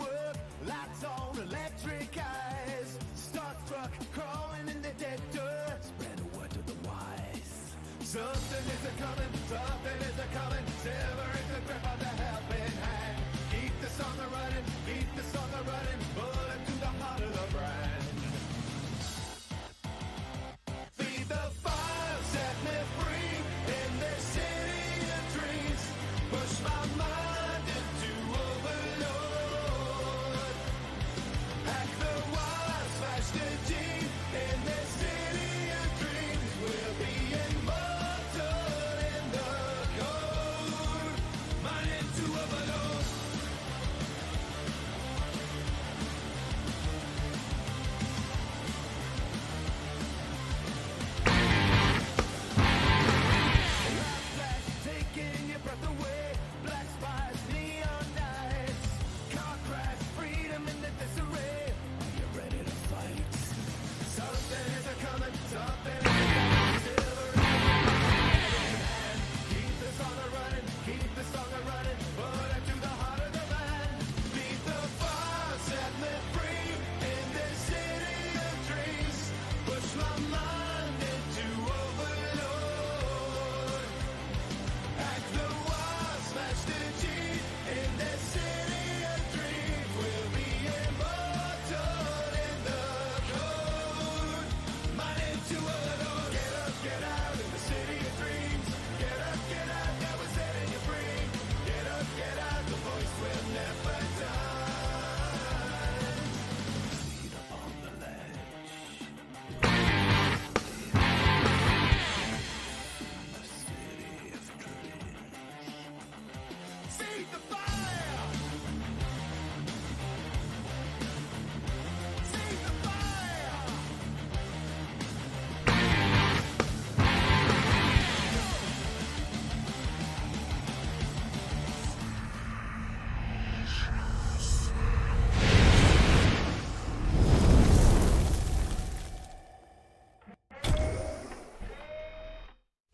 work, lights on, electric eyes. Starstruck, crawling in the dead dirt. Spread a word to the wise. Something is a-coming, something is a-coming. Silver is the grip of the helping hand. Keep the song a-running, keep the song a-running. Bullet to the heart of the brand. Feed the fire, set me free. In this city of dreams. Push my mind into overload. Hack the wire, smash the gene. In this city of dreams. We'll be immortal in the code. Mind into overload. Flash, taking your breath away. Black spires, neon nights. Car crash, freedom in the disarray. Are you ready to fight? Something is a-coming, something is a-coming. Silver is the hand. Keep the song a-running, keep the song a-running. Bullet to the heart of the man. Beat the fire, set me free. In this city of dreams. Push my mind into overload. Hack the wall, smash the cheat. In this city of dreams. We'll be immortal in the code. Mind into overload. Get up, get out in the city of dreams. Get up, get out, that was setting you free. Get up, get out, the voice will never die. Feet on the ledge. The city of dreams. Feed the fire! Feed the fire!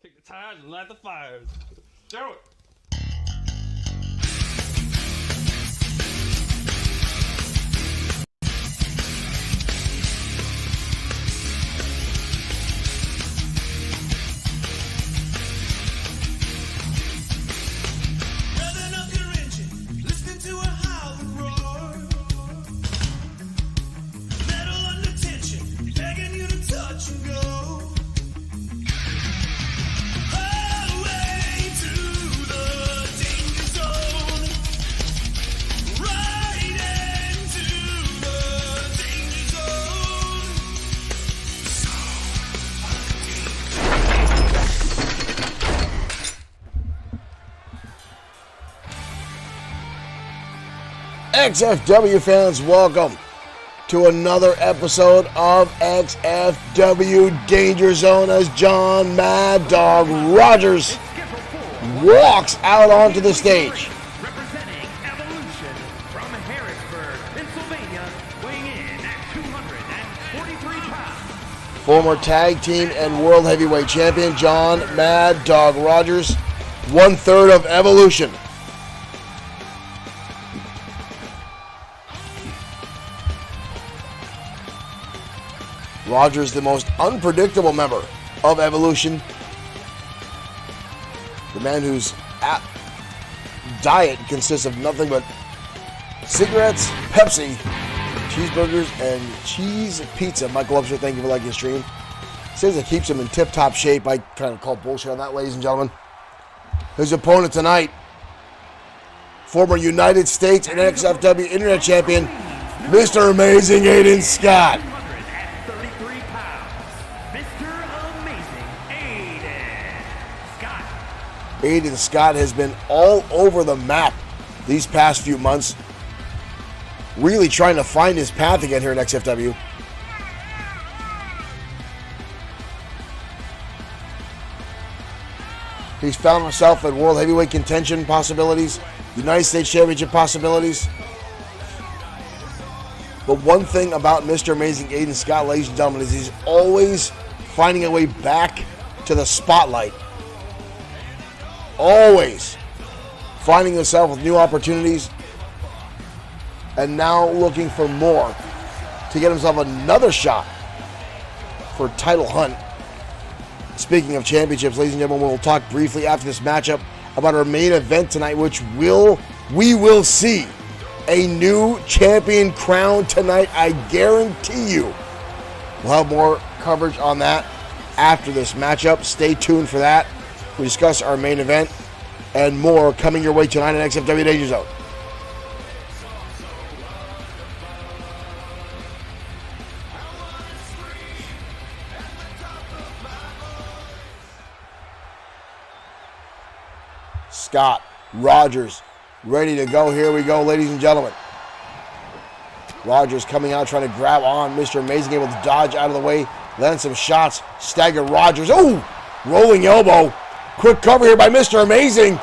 Kick the tires and light the fires. Do it. Revving up your engine, listening to a howling roar. Metal under tension, begging you to touch and go. Highway to the danger zone. Right into the danger zone. XFW fans, welcome to another episode of XFW Danger Zone as John Mad Dog Rogers walks out onto the stage. Representing Evolution from Harrisburg, Pennsylvania, weighing in at 243 pounds. Former tag team and world heavyweight champion John Mad Dog Rogers, 1/3 of Evolution. Rogers, the most unpredictable member of Evolution. The man whose diet consists of nothing but cigarettes, Pepsi, cheeseburgers, and cheese pizza. Michael Upshur, thank you for liking the stream. Says it keeps him in tip-top shape. I kind of call bullshit on that, ladies and gentlemen. His opponent tonight, former United States and XFW Internet Champion, Mr. Amazing Aiden Scott. 133 pounds. Mr. Amazing Aiden Scott. Aiden Scott has been all over the map these past few months, really trying to find his path again here at XFW. He's found himself in World Heavyweight Contention possibilities, United States Championship possibilities. But one thing about Mr. Amazing Aiden Scott, ladies and gentlemen, is he's always finding a way back to the spotlight. Always finding himself with new opportunities. and now looking for more to get himself another shot for title hunt. Speaking of championships, ladies and gentlemen, we'll talk briefly after this matchup about our main event tonight, which we will see a new champion crowned tonight. I guarantee you. We'll have more coverage on that after this matchup. Stay tuned for that. We discuss our main event and more coming your way tonight on XFW Danger Zone. Scott, Rogers, ready to go. Here we go, ladies and gentlemen. Rogers coming out, trying to grab on. Mr. Amazing able to dodge out of the way. Land some shots. Stagger Rogers. Oh! Rolling elbow. Quick cover here by Mr. Amazing.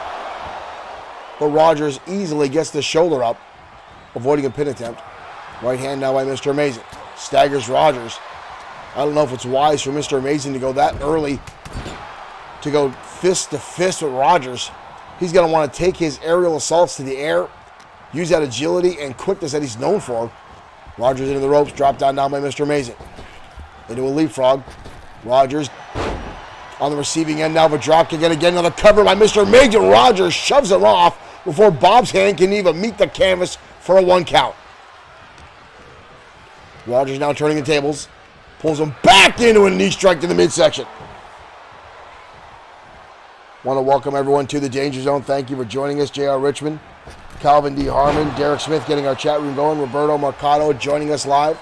But Rogers easily gets the shoulder up, avoiding a pin attempt. Right hand now by Mr. Amazing. Staggers Rogers. I don't know if it's wise for Mr. Amazing to go that early, to go fist to fist with Rogers. He's going to want to take his aerial assaults to the air, use that agility and quickness that he's known for. Rogers into the ropes, dropped down by Mr. Amazing. Into a leapfrog. Rogers on the receiving end now of a drop kick, and again another cover by Mr. Amazing. Rogers shoves him off before Bob's hand can even meet the canvas for a 1 count. Rogers now turning the tables, pulls him back into a knee strike to the midsection. Want to welcome everyone to the Danger Zone. Thank you for joining us. J.R. Richmond, Calvin D. Harmon, Derek Smith getting our chat room going, Roberto Mercado joining us live.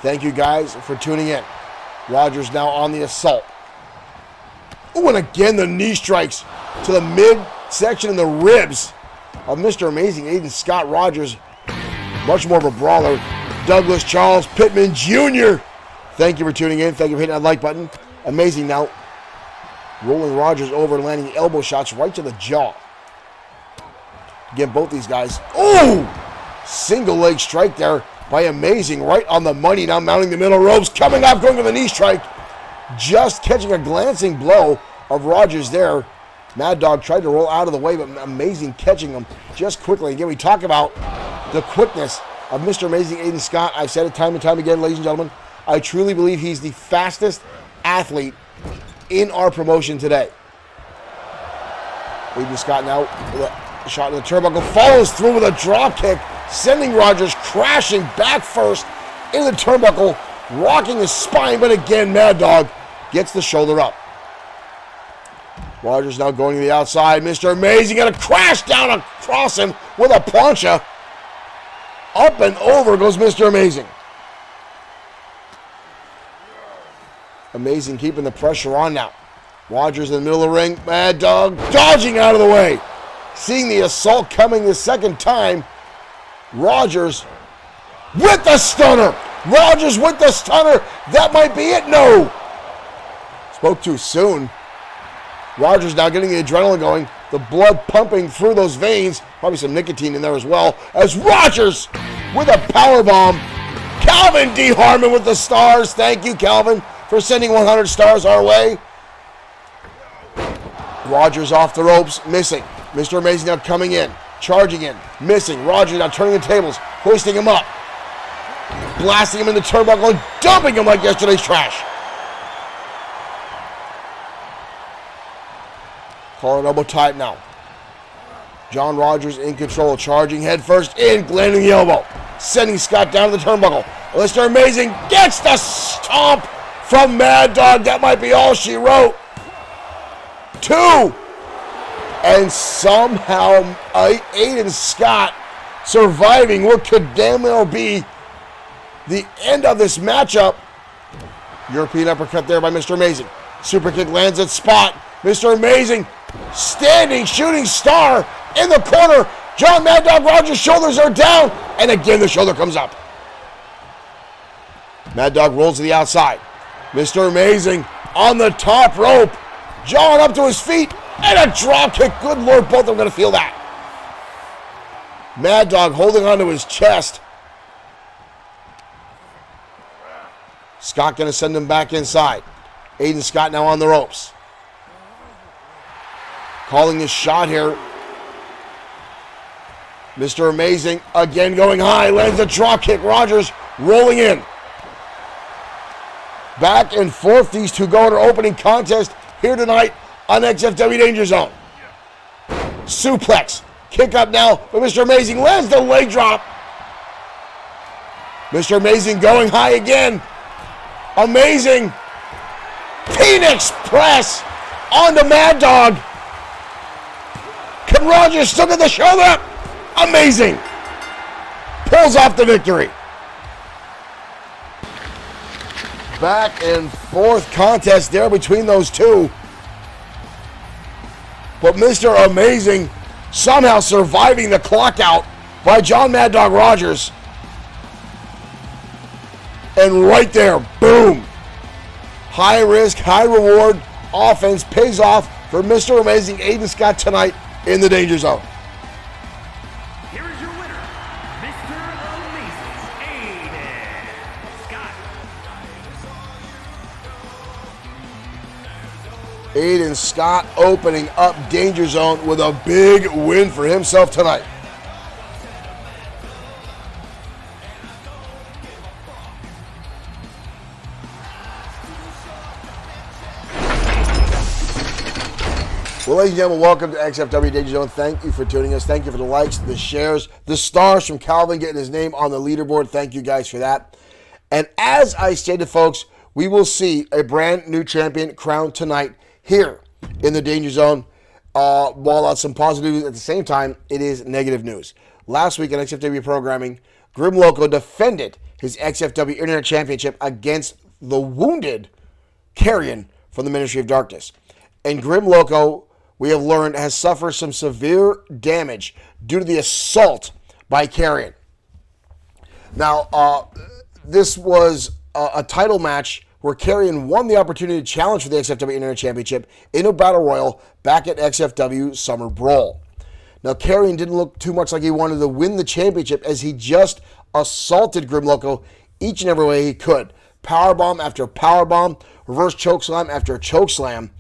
Thank you guys for tuning in. Rogers now on the assault. Oh, and again the knee strikes to the midsection and the ribs of Mr. Amazing. Aiden Scott. Rogers, much more of a brawler. Douglas Charles Pittman Jr. Thank you for tuning in. Thank you for hitting that like button. Amazing now rolling Rogers over and landing elbow shots right to the jaw. Again, both these guys. Oh! Single leg strike there by Amazing, right on the money. Now mounting the middle ropes, coming off, going to the knee strike. Just catching a glancing blow of Rogers there. Mad Dog tried to roll out of the way, but Amazing catching him just quickly. Again, we talk about the quickness of Mr. Amazing Aiden Scott. I've said it time and time again, ladies and gentlemen. I truly believe he's the fastest athlete in our promotion today. Aiden Scott now with a shot in the turnbuckle, follows through with a drop kick, sending Rogers crashing back first into the turnbuckle, rocking his spine, but again, Mad Dog gets the shoulder up. Rogers now going to the outside. Mr. Amazing gonna crash down across him with a plancha. Up and over goes Mr. Amazing. Amazing keeping the pressure on now. Rogers in the middle of the ring. Mad Dog dodging out of the way. Seeing the assault coming the second time. Rogers with the stunner. Rogers with the stunner. That might be it. No. Spoke too soon. Rogers now getting the adrenaline going. The blood pumping through those veins. Probably some nicotine in there as well. As Rogers with a powerbomb. Calvin D. Harmon with the stars. Thank you, Calvin, for sending 100 stars our way. Rogers off the ropes, missing. Mr. Amazing now coming in, charging in, missing. Rogers now turning the tables, hoisting him up, blasting him in the turnbuckle and dumping him like yesterday's trash. Collar elbow tight now. John Rogers in control, charging head first in, landing the elbow, sending Scott down to the turnbuckle. Mr. Amazing gets the stomp from Mad Dog. That might be all she wrote. 2. And somehow Aiden Scott surviving what could damn well be the end of this matchup. European uppercut there by Mr. Amazing. Super kick lands at spot. Mr. Amazing standing shooting star in the corner. John Mad Dog Rogers' shoulders are down. And again the shoulder comes up. Mad Dog rolls to the outside. Mr. Amazing on the top rope. John up to his feet. And a drop kick. Good Lord, both of them going to feel that. Mad Dog holding onto his chest. Scott going to send him back inside. Aiden Scott now on the ropes. Calling his shot here. Mr. Amazing again going high, lands a drop kick. Rogers rolling in. Back and forth, these two go in our opening contest here tonight on XFW Danger Zone. Suplex. Kick up now, but Mr. Amazing lands the leg drop. Mr. Amazing going high again. Amazing. Phoenix press onto Mad Dog. Can Rogers still get the shoulder up? Amazing. Pulls off the victory. Back and forth contest there between those two. But Mr. Amazing somehow surviving the clock out by John Mad Dog Rogers. And right there, boom. High risk, high reward offense pays off for Mr. Amazing Aiden Scott tonight in the Danger Zone. Here is your winner, Mr. Amazing Aiden Scott. Aiden Scott opening up Danger Zone with a big win for himself tonight. Well, ladies and gentlemen, welcome to XFW Danger Zone. Thank you for tuning us. Thank you for the likes, the shares, the stars from Calvin getting his name on the leaderboard. Thank you guys for that. And as I stated, folks, we will see a brand new champion crowned tonight here in the Danger Zone. While that's some positive news, at the same time, it is negative news. Last week on XFW programming, Grim Loco defended his XFW Internet Championship against the wounded Carrion from the Ministry of Darkness. And Grim Loco, we have learned, has suffered some severe damage due to the assault by Carrion. Now, this was a title match where Carrion won the opportunity to challenge for the XFW Internet Championship in a battle royal back at XFW Summer Brawl. Now, Carrion didn't look too much like he wanted to win the championship as he just assaulted Grim Loco each and every way he could. Powerbomb after powerbomb, reverse chokeslam after chokeslam.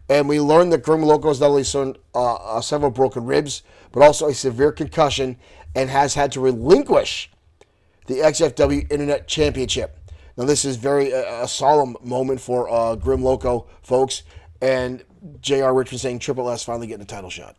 And we learned that Grim Loco has not only suffered several broken ribs, but also a severe concussion and has had to relinquish the XFW Internet Championship. Now, this is a solemn moment for Grim Loco, folks, and J.R. Richmond saying Triple S finally getting a title shot.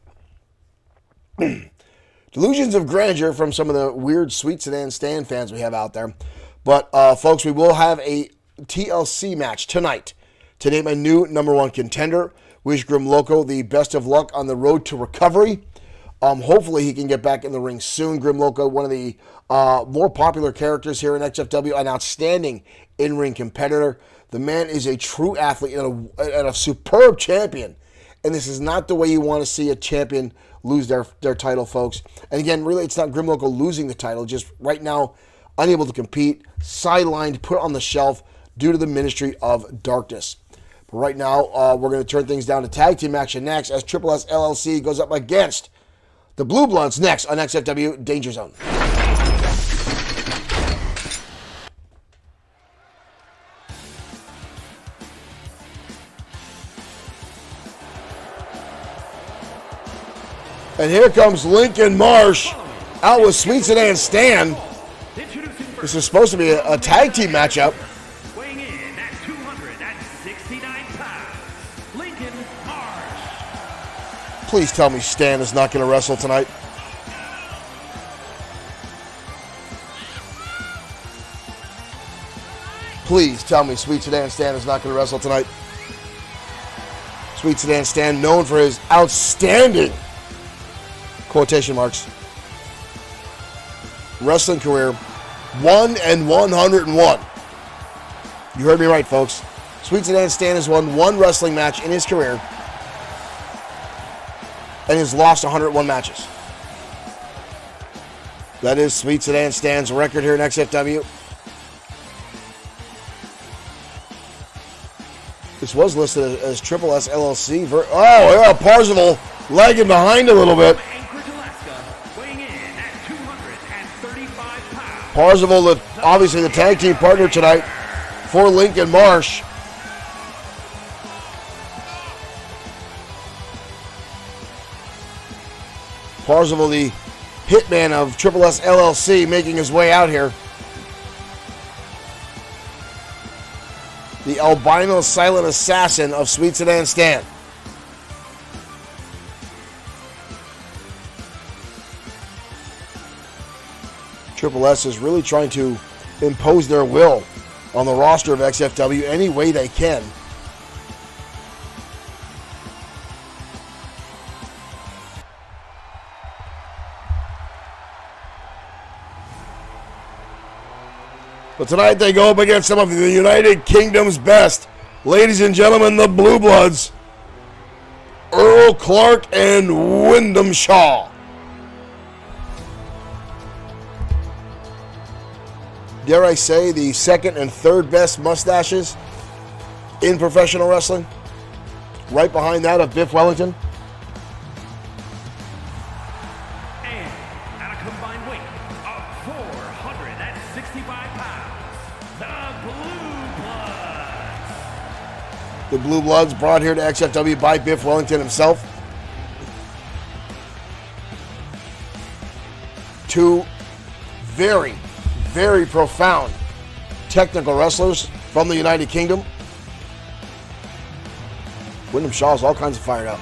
Delusions of grandeur from some of the weird Sweet Sedan Stan fans we have out there. But, folks, we will have a TLC match tonight to name a new #1 contender. Wish Grim Loco the best of luck on the road to recovery. Hopefully he can get back in the ring soon. Grim Loco, one of the more popular characters here in XFW, an outstanding in-ring competitor. The man is a true athlete and a superb champion. And this is not the way you want to see a champion lose their title, folks. And again, really, it's not Grim Loco losing the title. Just right now, unable to compete, sidelined, put on the shelf due to the Ministry of Darkness. But right now, we're going to turn things down to tag team action next as Triple S LLC goes up against the Blue Bloods next on XFW Danger Zone. And here comes Lincoln Marsh out with Sweet Sedan Stan. This is supposed to be a tag team matchup. Weighing in at 269 pounds, Lincoln Marsh. Please tell me Stan is not going to wrestle tonight. Please tell me Sweet Sedan Stan is not going to wrestle tonight. Sweet Sedan Stan, known for his outstanding, quotation marks, wrestling career, 1 and 101. You heard me right, folks. Sweet Sedan Stan has won one wrestling match in his career and has lost 101 matches. That is Sweet Sedan Stan's record here in XFW. This was listed as Triple S LLC. Oh, yeah, Parzival lagging behind a little bit. Parzival, obviously the tag team partner tonight for Lincoln Marsh. Parzival, the hitman of Triple S LLC making his way out here. The albino silent assassin of Sweet Sedan Stan. Triple S is really trying to impose their will on the roster of XFW any way they can. But tonight they go up against some of the United Kingdom's best. Ladies and gentlemen, the Blue Bloods, Earl Clark and Wyndham Shaw. Dare I say the second and third best mustaches in professional wrestling? Right behind that of Biff Wellington. And at a combined weight of 465 pounds, the Blue Bloods. The Blue Bloods brought here to XFW by Biff Wellington himself. Two very, very profound technical wrestlers from the United Kingdom. Wyndham Shaw's all kinds of fired up.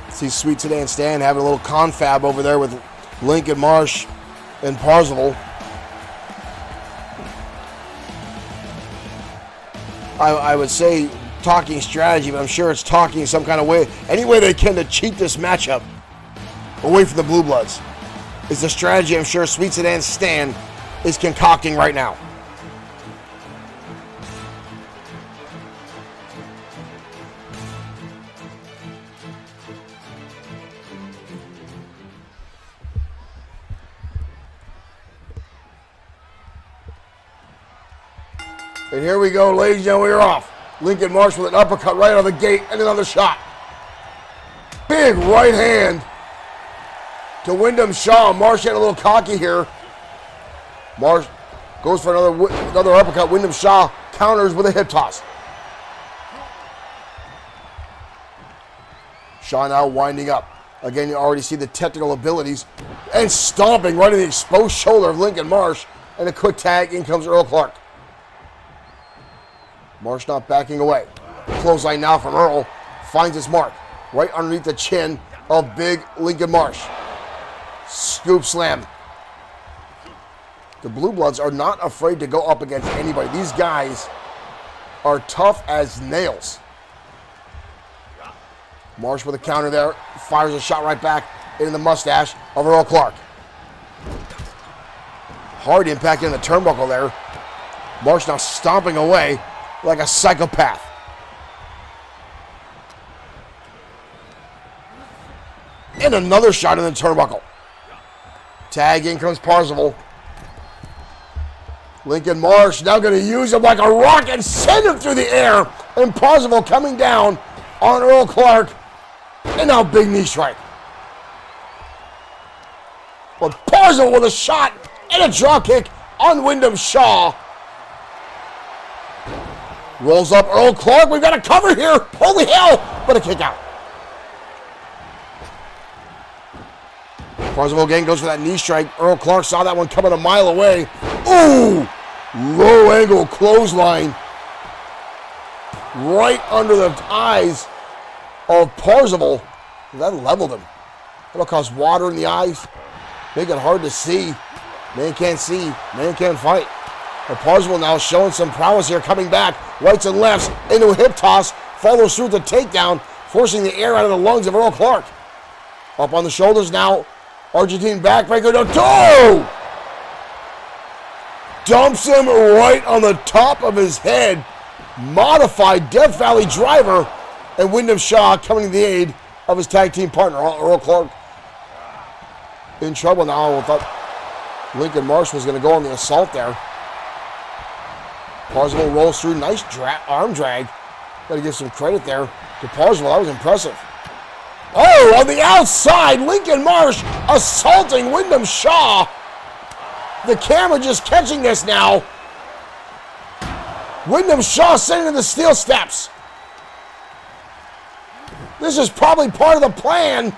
See Sweet Sedan Stan having a little confab over there with Lincoln Marsh and Parzival. I would say talking strategy, but I'm sure it's talking in some kind of way. Any way they can to cheat this matchup away from the Blue Bloods is the strategy I'm sure Sweet Sedan Stan is concocting right now. And here we go, ladies and gentlemen, we're off. Lincoln Marsh with an uppercut right out of the gate and another shot. Big right hand to Wyndham Shaw. Marsh getting a little cocky here. Marsh goes for another uppercut. Wyndham Shaw counters with a hip toss. Shaw now winding up. Again, you already see the technical abilities. And stomping right in the exposed shoulder of Lincoln Marsh. And a quick tag. In comes Earl Clark. Marsh not backing away. Clothesline now from Earl. Finds his mark. Right underneath the chin of big Lincoln Marsh. Scoop slam. The Blue Bloods are not afraid to go up against anybody. These guys are tough as nails. Marsh with a counter there. Fires a shot right back into the mustache of Earl Clark. Hard impact in the turnbuckle there. Marsh now stomping away like a psychopath. And another shot in the turnbuckle. Tag, in comes Parzival. Lincoln Marsh now going to use him like a rock and send him through the air. And Parzival coming down on Earl Clark. And now big knee strike. But Parzival with a shot and a drop kick on Wyndham Shaw. Rolls up Earl Clark. We've got a cover here. Holy hell. But a kick out. Parzival again goes for that knee strike. Earl Clark saw that one coming a mile away. Ooh! Low angle clothesline. Right under the eyes of Parzival. That leveled him. That'll cause water in the eyes. Make it hard to see. Man can't see. Man can't fight. But Parzival now showing some prowess here, coming back, rights and lefts, into a hip toss, follows through the takedown, forcing the air out of the lungs of Earl Clark. Up on the shoulders now, Argentine backbreaker to toe! Dumps him right on the top of his head. Modified Death Valley driver, and Wyndham Shaw coming to the aid of his tag team partner, Earl Clark. In trouble now. I thought Lincoln Marsh was going to go on the assault there. Parzival rolls through. Nice arm drag. Got to give some credit there to Parzival. That was impressive. Oh, Oh, on the outside, Lincoln Marsh assaulting Wyndham Shaw. The camera just catching this now. Wyndham Shaw sitting in the steel steps. This is probably part of the plan.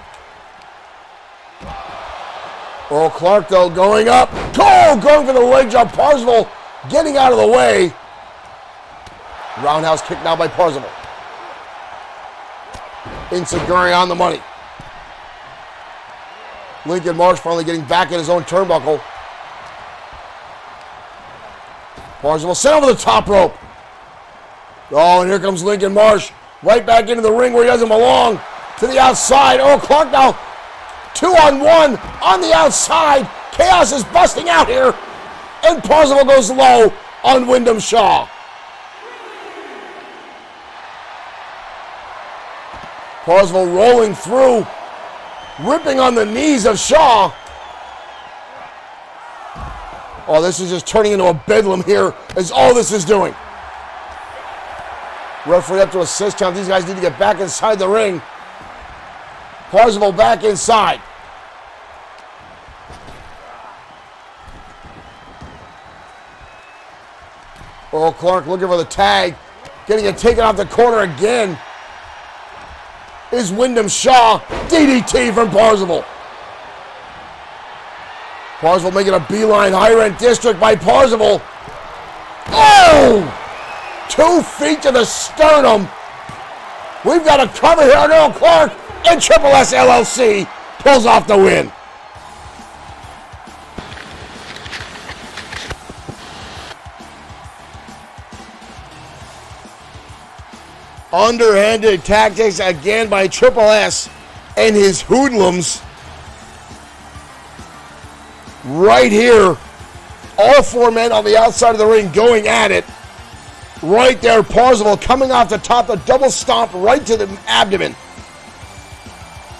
Earl Clark, though, going up. Going for the leg drop. Parzival getting out of the way. Roundhouse kick now by Parzival. Insiguri on the money. Lincoln Marsh finally getting back in his own turnbuckle. Parzival sent over the top rope. Oh, and here comes Lincoln Marsh. Right back into the ring where he doesn't belong. To the outside. Earl Clark now 2-on-1 on the outside. Chaos is busting out here. And Parzival goes low on Wyndham Shaw. Parzival rolling through. Ripping on the knees of Shaw. Oh, this is just turning into a bedlam here, is all this is doing. Referee up to assist count. These guys need to get back inside the ring. Parzival back inside. Earl Clark looking for the tag. Getting it taken off the corner again. Is Wyndham Shaw. DDT from Parzival. Parzival making a beeline. High rent district by Parzival. Oh! 2 feet to the sternum. We've got a cover here on Earl Clark. And Triple S LLC pulls off the win. Underhanded tactics again by Triple S and his hoodlums. Right here, all 4 men on the outside of the ring going at it. Right there, Parzival coming off the top, the double stomp right to the abdomen.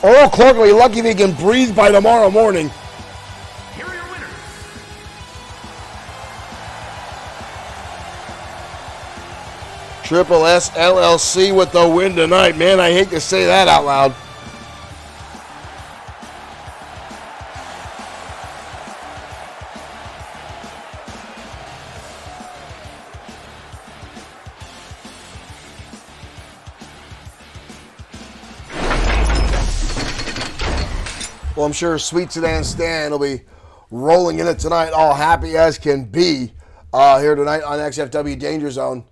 Earl Clark will be lucky if he can breathe by tomorrow morning. Here are your winners. Triple S LLC with the win tonight. Man, I hate to say that out loud. Well, I'm sure Sweet Sedan Stan will be rolling in it tonight, all happy as can be here tonight on XFW Danger Zone.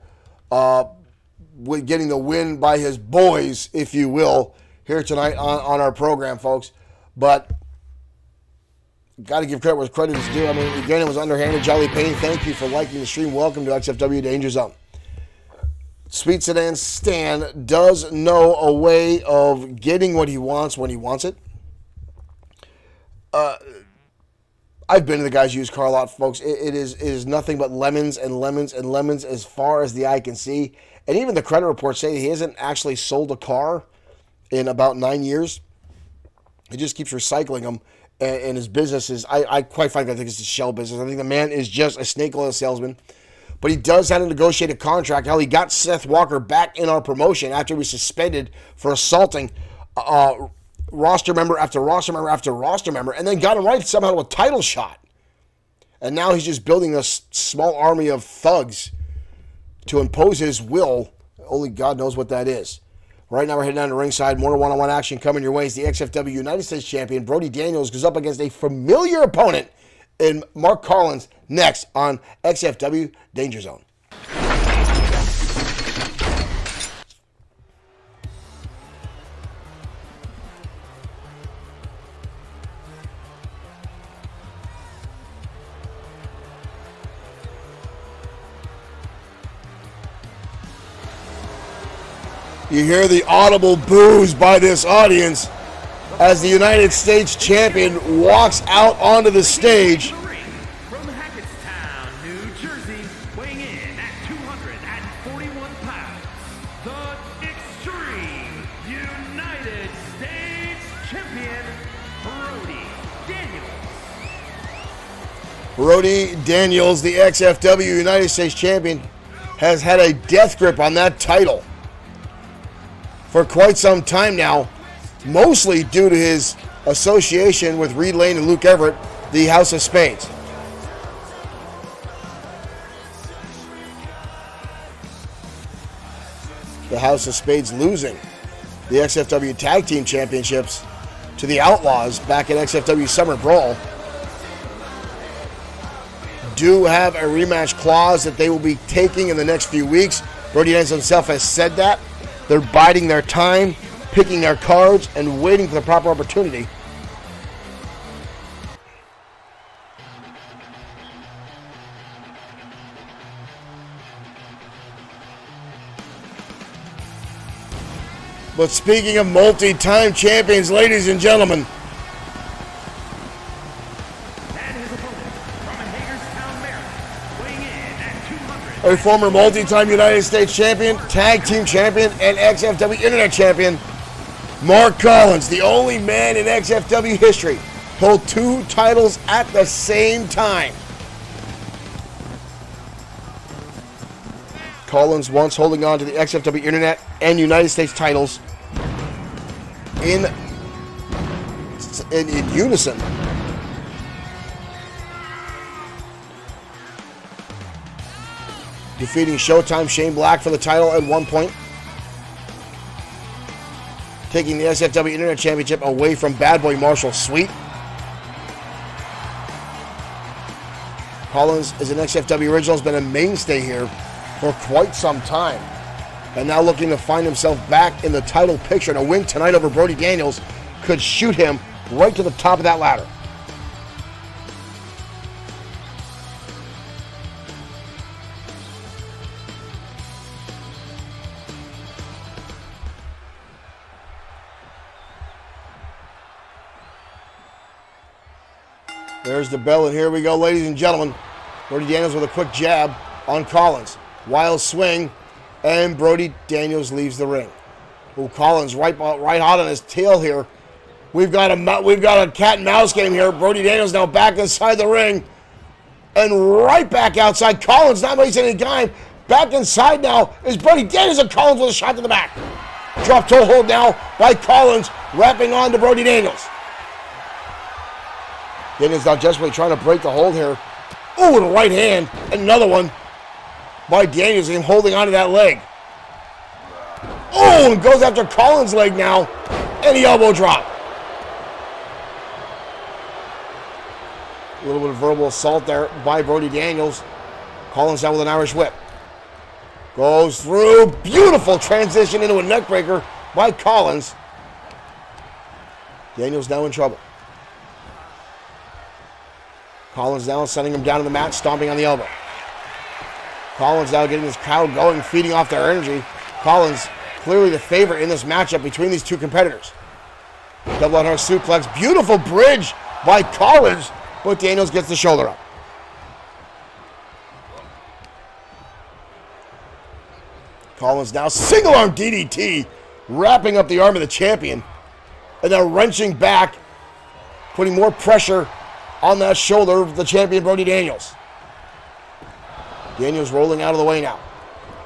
With getting the win by his boys, if you will, here tonight on our program, folks. But got to give credit where credit is due. I mean, again, it was underhanded. Jolly Payne, thank you for liking the stream. Welcome to XFW Danger Zone. Sweet Sedan Stan does know a way of getting what he wants when he wants it. I've been to the guy's used car lot, folks. It is nothing but lemons and lemons and lemons as far as the eye can see. And even the credit reports say he hasn't actually sold a car in about 9 years. He just keeps recycling them. And his business is, I quite frankly, I think it's a shell business. I think the man is just a snake oil salesman. But he does have to negotiate a contract. How he got Seth Walker back in our promotion after he was suspended for assaulting roster member after roster member after roster member, and then got him right somehow to a title shot. And now he's just building a small army of thugs to impose his will. Only God knows what that is. Right now we're heading down to ringside. More one-on-one action coming your way as the XFW United States Champion Brody Daniels goes up against a familiar opponent in Mark Collins next on XFW Danger Zone. You hear the audible boos by this audience as the United States Champion walks out onto the stage. From Hackettstown, New Jersey, weighing in at 241 pounds, the Extreme United States Champion, Brody Daniels. Brody Daniels, the XFW United States Champion, has had a death grip on that title for quite some time now. mostly due to his association with Reed Lane and Luke Everett, the House of Spades. The House of Spades losing the XFW Tag Team Championships to the Outlaws back at XFW Summer Brawl. Do have a rematch clause that they will be taking in the next few weeks. Brody Daniels himself has said that. They're biding their time, picking their cards, and waiting for the proper opportunity. But speaking of multi-time champions, ladies and gentlemen, And his opponent from Hagerstown, Maryland, weighing in at 200. a former multi-time United States champion, tag team champion, and XFW Internet champion, Mark Collins, the only man in XFW history to hold 2 titles at the same time. Collins once holding on to the XFW Internet and United States titles in unison. Defeating Showtime Shane Black for the title at one point. Taking the XFW Internet Championship away from Bad Boy Marshall Sweet. Collins is an XFW original, has been a mainstay here for quite some time. And now looking to find himself back in the title picture. And a win tonight over Brody Daniels could shoot him right to the top of that ladder. There's the bell, and here we go, ladies and gentlemen. Brody Daniels with a quick jab on Collins. Wild swing, and Brody Daniels leaves the ring. Ooh, Collins right hot on his tail here. We've got a cat and mouse game here. Brody Daniels now back inside the ring, and right back outside. Collins not wasting any time. Back inside now is Brody Daniels, and Collins with a shot to the back. Drop toe hold now by Collins, wrapping on to Brody Daniels. Daniels now desperately trying to break the hold here. Ooh, with a right hand. Another one by Daniels, him holding onto that leg. Oh, and goes after Collins' leg now. And the elbow drop. A little bit of verbal assault there by Brody Daniels. Collins down with an Irish whip. Goes through. Beautiful transition into a neck breaker by Collins. Daniels now in trouble. Collins now sending him down to the mat, stomping on the elbow. Collins now getting this crowd going, feeding off their energy. Collins clearly the favorite in this matchup between these two competitors. Double on her suplex. Beautiful bridge by Collins, but Daniels gets the shoulder up. Collins now single arm DDT, wrapping up the arm of the champion. And now wrenching back, putting more pressure on that shoulder of the champion, Brody Daniels. Daniels rolling out of the way now.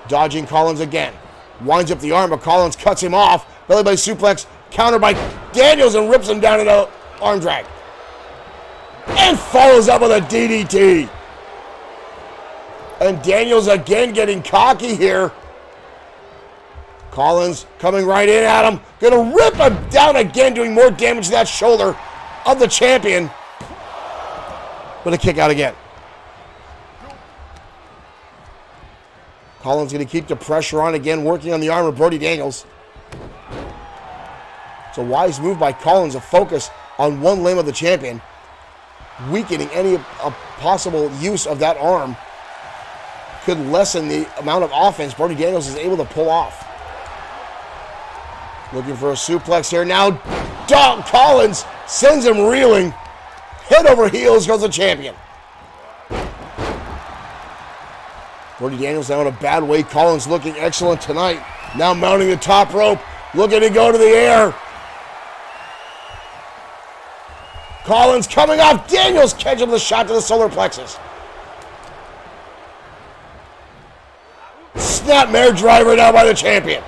Dodging Collins again. Winds up the arm, but Collins cuts him off. Belly by suplex, countered by Daniels, and rips him down into the arm drag. And follows up with a DDT. And Daniels again getting cocky here. Collins coming right in at him. Gonna rip him down again, doing more damage to that shoulder of the champion. With a kick out again. Collins going to keep the pressure on again, working on the arm of Brody Daniels. It's a wise move by Collins to focus on one limb of the champion, weakening any possible use of that arm. Could lessen the amount of offense Brody Daniels is able to pull off. Looking for a suplex here now. Collins sends him reeling. Head over heels goes the champion. Brody Daniels now in a bad way. Collins looking excellent tonight. Now mounting the top rope. Looking to go to the air. Collins coming off. Daniels catching the shot to the solar plexus. Snapmare driver now by the champion.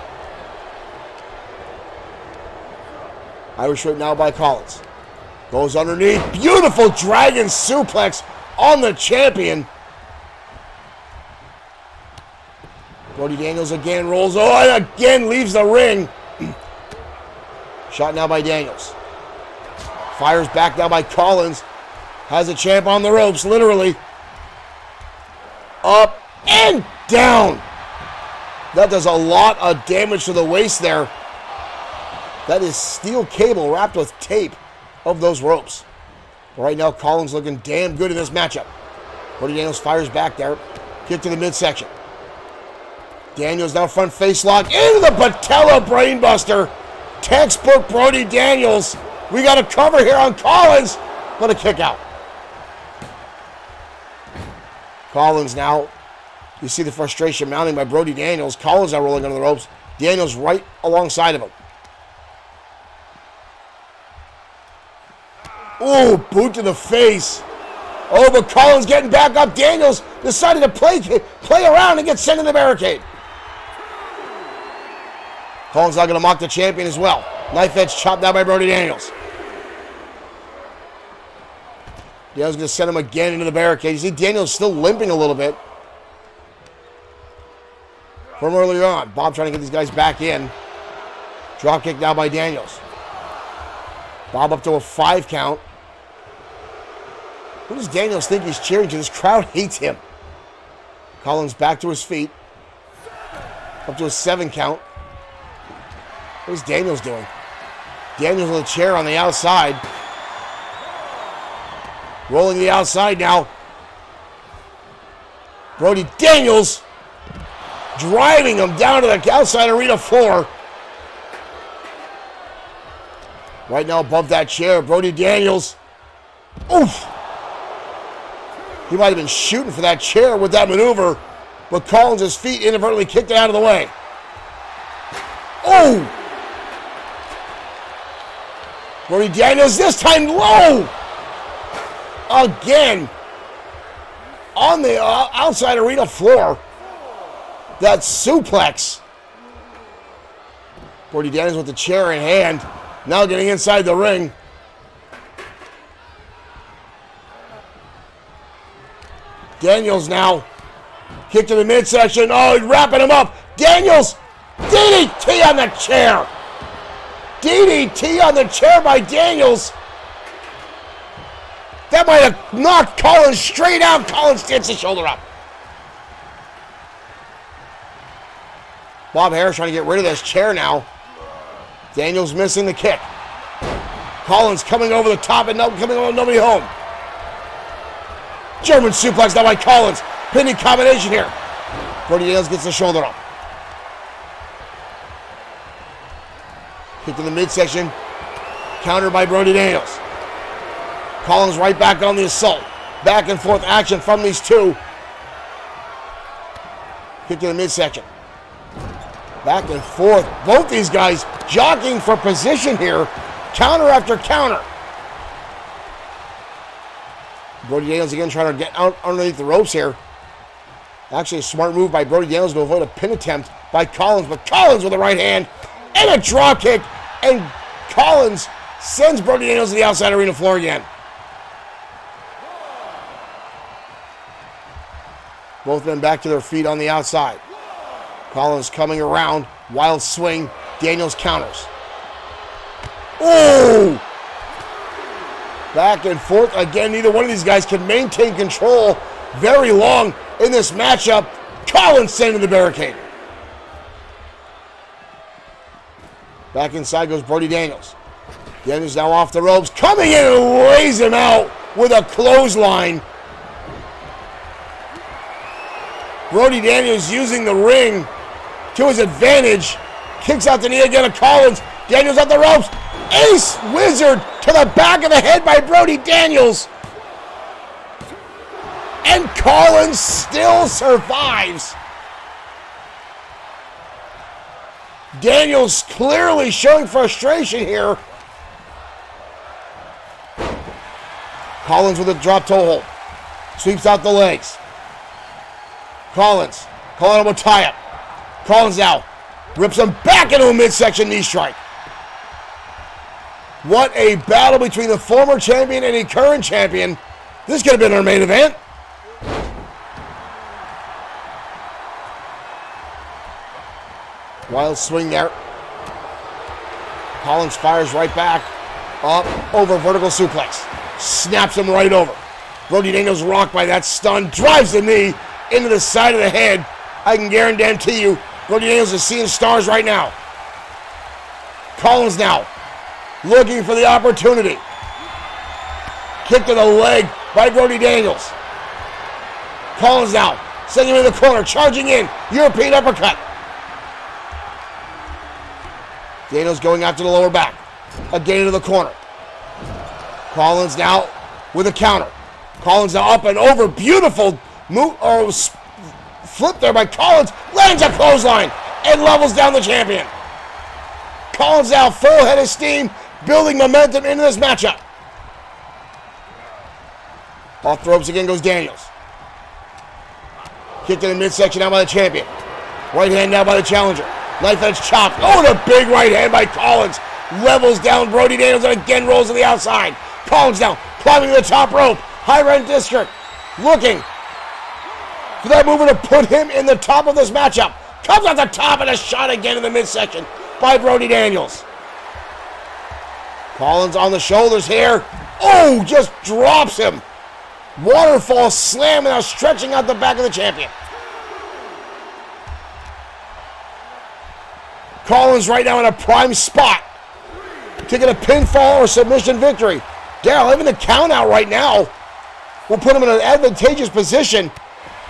Irish whip now by Collins. Goes underneath. Beautiful dragon suplex on the champion. Brody Daniels again rolls. Oh, and again leaves the ring. Shot now by Daniels. Fires back now by Collins. Has the champ on the ropes, literally. Up and down. That does a lot of damage to the waist there. That is steel cable wrapped with tape of those ropes. Right now, Collins looking damn good in this matchup. Brody Daniels fires back there. Kick to the midsection. Daniels now front face lock into the patella brainbuster. Textbook Brody Daniels. We got a cover here on Collins, but a kick out. Collins now. You see the frustration mounting by Brody Daniels. Collins now rolling under the ropes. Daniels right alongside of him. Ooh, boot to the face. Oh, but Collins getting back up. Daniels decided to play around and get sent in the barricade. Collins now going to mock the champion as well. Knife edge chopped down by Brody Daniels. Daniels going to send him again into the barricade. You see Daniels still limping a little bit from earlier on. Bob trying to get these guys back in. Drop kick now by Daniels. Bob up to a 5 count. Who does Daniels think he's cheering to? This crowd hates him. Collins back to his feet. Up to a 7 count. What is Daniels doing? Daniels with a chair on the outside. Rolling the outside now. Brody Daniels driving him down to the outside arena floor. Right now above that chair, Brody Daniels. Oof! He might have been shooting for that chair with that maneuver, but Collins' feet inadvertently kicked it out of the way. Oh! Brody Daniels this time low! Again! On the outside arena floor. That suplex. Brody Daniels with the chair in hand. Now getting inside the ring. Daniels now. Kick to the midsection. Oh, he's wrapping him up. Daniels. DDT on the chair. DDT on the chair by Daniels. That might have knocked Collins straight out. Collins gets his shoulder up. Bob Harris trying to get rid of this chair now. Daniels missing the kick. Collins coming over the top and coming over nobody home. German suplex now by Collins. Pinning combination here. Brody Daniels gets the shoulder up. Kick to the midsection. Counter by Brody Daniels. Collins right back on the assault. Back and forth action from these two. Kick to the midsection. Back and forth. Both these guys jockeying for position here. Counter after counter. Brody Daniels again trying to get out underneath the ropes here. Actually a smart move by Brody Daniels to avoid a pin attempt by Collins. But Collins with the right hand and a drop kick. And Collins sends Brody Daniels to the outside arena floor again. Both men back to their feet on the outside. Collins coming around. Wild swing. Daniels counters. Oh! Back and forth again. Neither one of these guys can maintain control very long in this matchup. Collins sent to the barricade. Back inside goes Brody Daniels. Daniels now off the ropes. Coming in and lays him out with a clothesline. Brody Daniels using the ring to his advantage. Kicks out the knee again of Collins. Daniels up the ropes. Ace Wizard to the back of the head by Brody Daniels. And Collins still survives. Daniels clearly showing frustration here. Collins with a drop toe hold. Sweeps out the legs. Collins calling him a tie-up. Collins now rips him back into a midsection knee strike. What a battle between the former champion and the current champion. This could have been our main event. Wild swing there. Collins fires right back. Up, over, vertical suplex. Snaps him right over. Brody Daniels rocked by that stun. Drives the knee into the side of the head. I can guarantee you, Brody Daniels is seeing stars right now. Collins now looking for the opportunity. Kick to the leg by Brody Daniels. Collins now sending him in the corner, charging in. European uppercut. Daniels going after the lower back. Again into the corner. Collins now with a counter. Collins now up and over. Beautiful move or flip there by Collins. Lands a clothesline and levels down the champion. Collins now full head of steam, building momentum into this matchup. Off the ropes again goes Daniels. Kicked in the midsection now by the champion. Right hand now by the challenger. Knife edge chop. Oh, the big right hand by Collins. Levels down Brody Daniels and again rolls to the outside. Collins now climbing to the top rope. High rent district. Looking for that mover to put him in the top of this matchup. Comes off the top and a shot again in the midsection by Brody Daniels. Collins on the shoulders here. Oh, just drops him. Waterfall slam now stretching out the back of the champion. Collins right now in a prime spot. Taking a pinfall or submission victory. Daryl, even the count out right now will put him in an advantageous position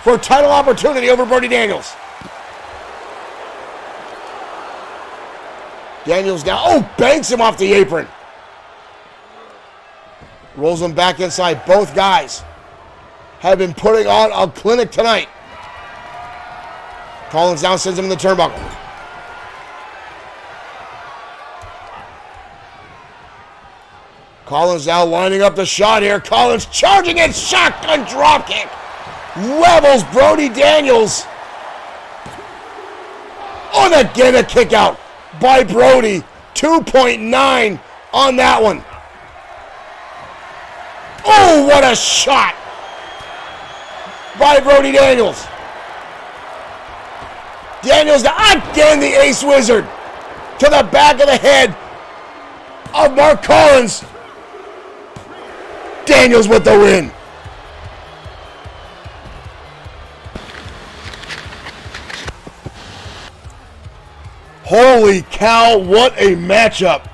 for a title opportunity over Brody Daniels. Daniels now, oh, banks him off the apron. Rolls him back inside. Both guys have been putting on a clinic tonight. Collins now sends him in the turnbuckle. Collins now lining up the shot here. Collins charging it. Shotgun dropkick. Levels Brody Daniels. Oh, and again a kick out by Brody. 2.9 on that one. Oh, what a shot by Brody Daniels. Daniels again the Ace Wizard to the back of the head of Mark Collins. Daniels with the win. Holy cow, what a matchup.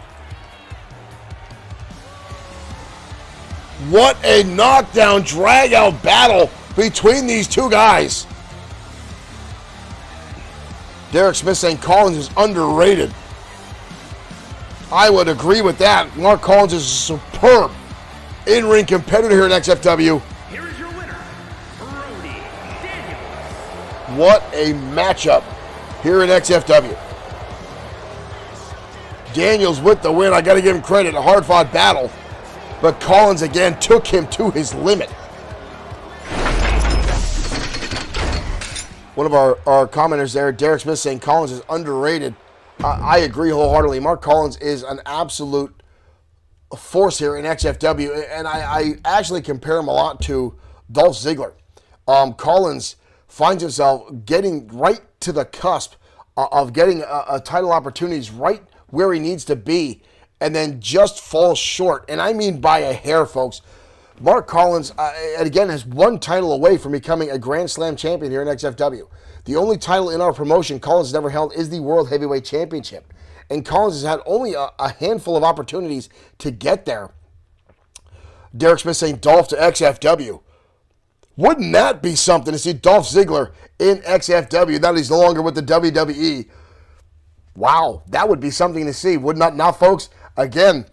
What a knockdown, drag-out battle between these two guys. Derek Smith saying Collins is underrated. I would agree with that. Mark Collins is superb in-ring competitor here in XFW. Here is your winner, Brody Daniels. What a matchup here in XFW. Daniels with the win. I got to give him credit. A hard-fought battle. But Collins again took him to his limit. One of our commenters there, Derek Smith, saying Collins is underrated. I agree wholeheartedly. Mark Collins is an absolute force here in XFW, and I actually compare him a lot to Dolph Ziggler. Collins finds himself getting right to the cusp of getting a title opportunities right where he needs to be, and then just falls short. And I mean by a hair, folks. Mark Collins, again, is one title away from becoming a Grand Slam champion here in XFW. The only title in our promotion Collins has never held is the World Heavyweight Championship. And Collins has had only a handful of opportunities to get there. Derek Smith saying Dolph to XFW. Wouldn't that be something to see Dolph Ziggler in XFW? Now that he's no longer with the WWE. Wow, that would be something to see. Would not now, folks? Again,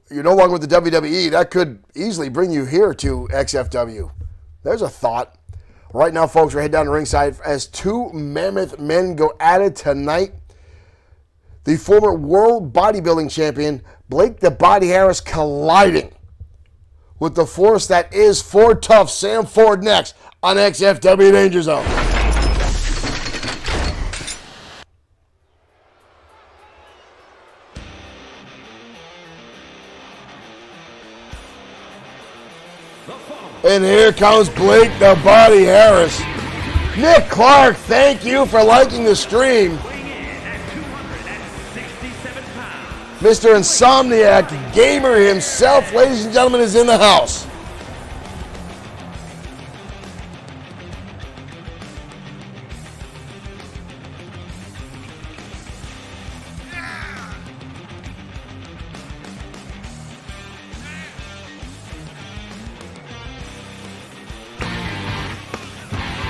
you're no longer with the WWE. That could easily bring you here to XFW. There's a thought. Right now, folks, we're heading down to ringside as two mammoth men go at it tonight. The former world bodybuilding champion, Blake the Body Harris, colliding with the force that is Ford Tough, Sam Ford, next on XFW Danger Zone. And here comes Blake the Body Harris. Nick Clark, thank you for liking the stream. Weighing in at 267 pounds. Mr. Insomniac Gamer himself, ladies and gentlemen, is in the house.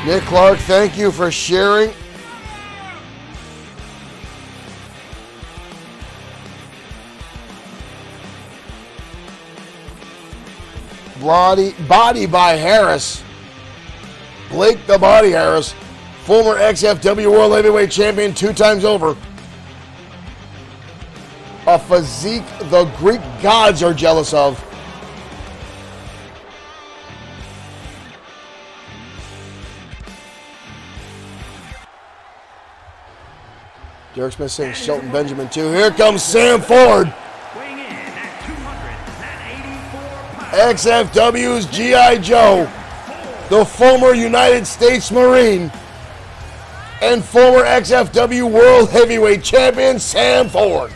Nick Clark, thank you for sharing. Body by Harris. Blake the Body Harris, former XFW World Heavyweight Champion 2 times over. A physique the Greek gods are jealous of. Derek Smith saying Shelton Benjamin too. Here comes Sam Ford. Weighing in at 284 pounds. XFW's G.I. Joe, the former United States Marine and former XFW World Heavyweight Champion Sam Ford.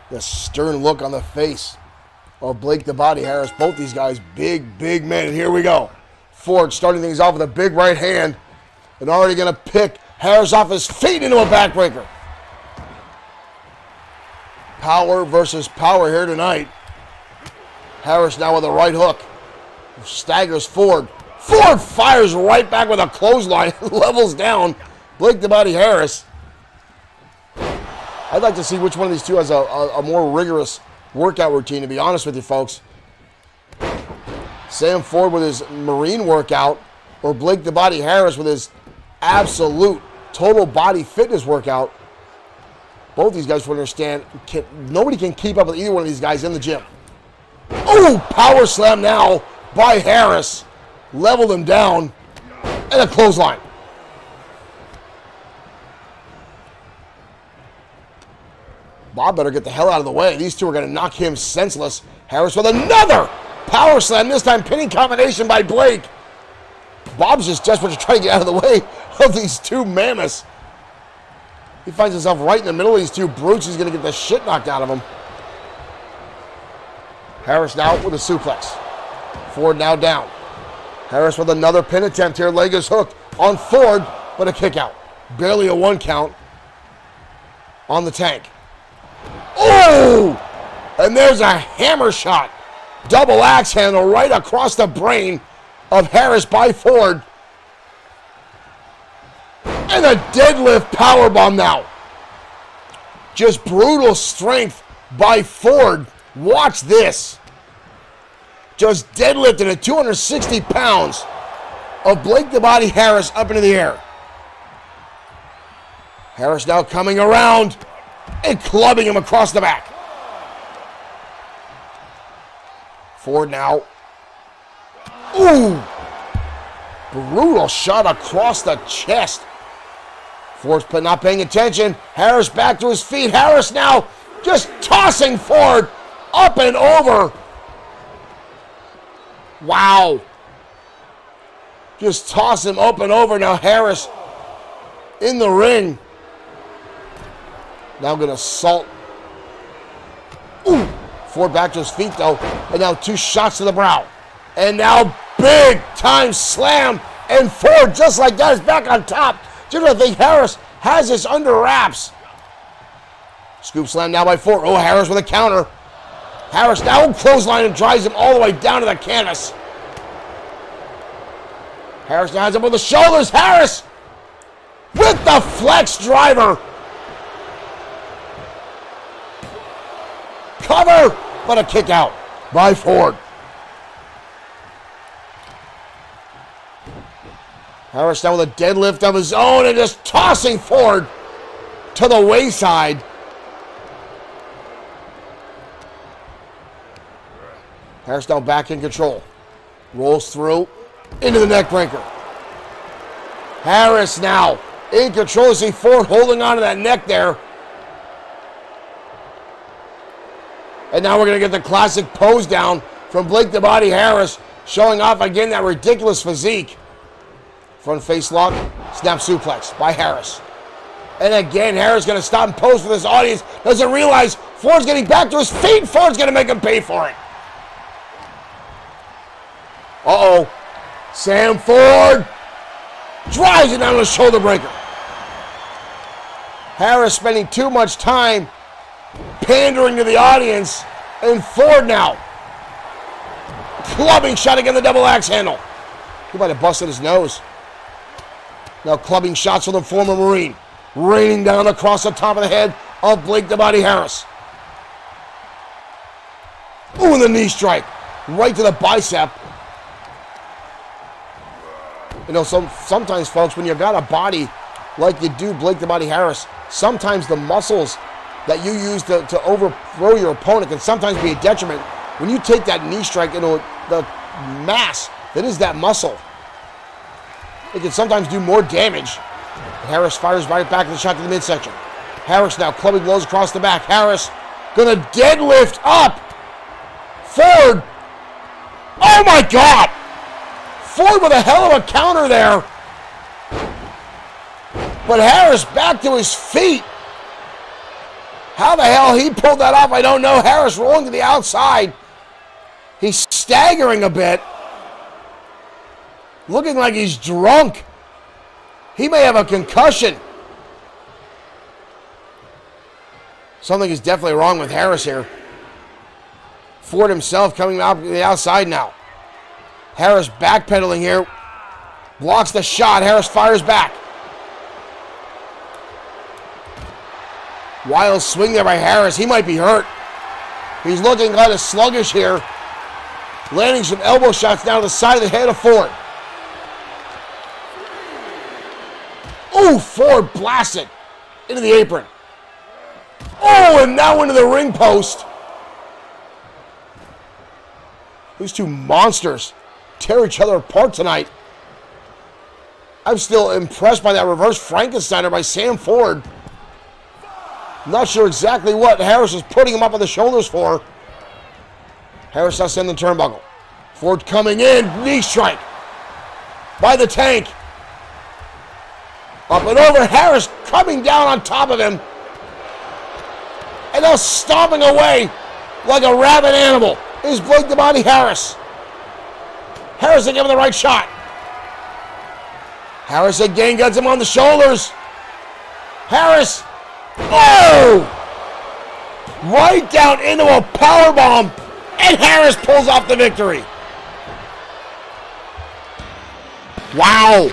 The stern look on the face of Blake the Body Harris. Both these guys, big men. And here we go. Ford starting things off with a big right hand and already going to pick Harris off his feet into a backbreaker. Power versus power here tonight. Harris now with a right hook. Staggers Ford. Ford fires right back with a clothesline. Levels down Blake the Body Harris. I'd like to see which one of these two has a more rigorous workout routine, to be honest with you folks. Sam Ford with his Marine workout, or Blake the Body Harris with his absolute total body fitness workout. Both these guys will understand, nobody can keep up with either one of these guys in the gym. Oh, power slam now by Harris. Leveled him down, and a clothesline. Bob better get the hell out of the way. These two are going to knock him senseless. Harris with another power slam, this time pinning combination by Blake. Bob's just desperate to try to get out of the way of these two mammoths. He finds himself right in the middle of these two brutes. He's going to get the shit knocked out of him. Harris now with a suplex. Ford now down. Harris with another pin attempt here. Leg is hooked on Ford, but a kick out. Barely a 1 count on the tank. Oh! And there's a hammer shot. Double axe handle right across the brain of Harris by Ford. And a deadlift powerbomb now. Just brutal strength by Ford. Watch this. Just deadlifted at 260 pounds of Blake the Body Harris up into the air. Harris now coming around and clubbing him across the back. Ford now. Ooh! Brutal shot across the chest. Ford's not paying attention. Harris back to his feet. Harris now just tossing Ford up and over. Wow. Just toss him up and over. Now Harris in the ring. Now going to assault. Ooh. Ford back to his feet though. And now 2 shots to the brow. And now big time slam. And Ford just like that is back on top. Just I think Harris has this under wraps. Scoop slam now by Ford. Oh, Harris with a counter. Harris now clothesline and drives him all the way down to the canvas. Harris now has him with the shoulders. Harris with the flex driver. cover, but a kick out by Ford. Harris now with a deadlift of his own and just tossing Ford to the wayside. Harris now back in control. Rolls through into the neck breaker. Harris now in control. See Ford holding on to that neck there. And now we're going to get the classic pose down from Blake the Body Harris, showing off again that ridiculous physique. Front face lock, snap suplex by Harris. And again, Harris going to stop and pose for this audience. Doesn't realize Ford's getting back to his feet. Ford's going to make him pay for it. Uh-oh. Sam Ford drives it down with a shoulder breaker. Harris spending too much time pandering to the audience. And Ford now clubbing shot again the double axe handle. He might have busted his nose. Now clubbing shots from the former Marine. Raining down across the top of the head of Blake the Body Harris. Ooh, and the knee strike. Right to the bicep. You know, sometimes, folks, when you got a body like you do Blake the Body Harris, sometimes the muscles that you use to overthrow your opponent can sometimes be a detriment. When you take that knee strike into the mass that is that muscle, it can sometimes do more damage. Harris fires right back in the shot to the midsection. Harris now clubbing blows across the back. Harris gonna deadlift up. Ford. Oh my God! Ford with a hell of a counter there. But Harris back to his feet. How the hell he pulled that off, I don't know. Harris rolling to the outside. He's staggering a bit. Looking like he's drunk. He may have a concussion. Something is definitely wrong with Harris here. Ford himself coming out to the outside now. Harris backpedaling here. Blocks the shot. Harris fires back. Wild swing there by Harris. He might be hurt. He's looking kind of sluggish here. Landing some elbow shots down to the side of the head of Ford. Ooh, Ford blasted into the apron. Oh, and now into the ring post. These two monsters tear each other apart tonight. I'm still impressed by that reverse Frankensteiner by Sam Ford. Not sure exactly what Harris is putting him up on the shoulders for. Harris now sending the turnbuckle. Ford coming in, knee strike by the Tank. Up and over, Harris coming down on top of him. And now stomping away like a rabid animal is Blake the Body Harris. Harris again with the right shot. Harris again gets him on the shoulders. Harris, oh! Right down into a powerbomb, and Harris pulls off the victory. Wow.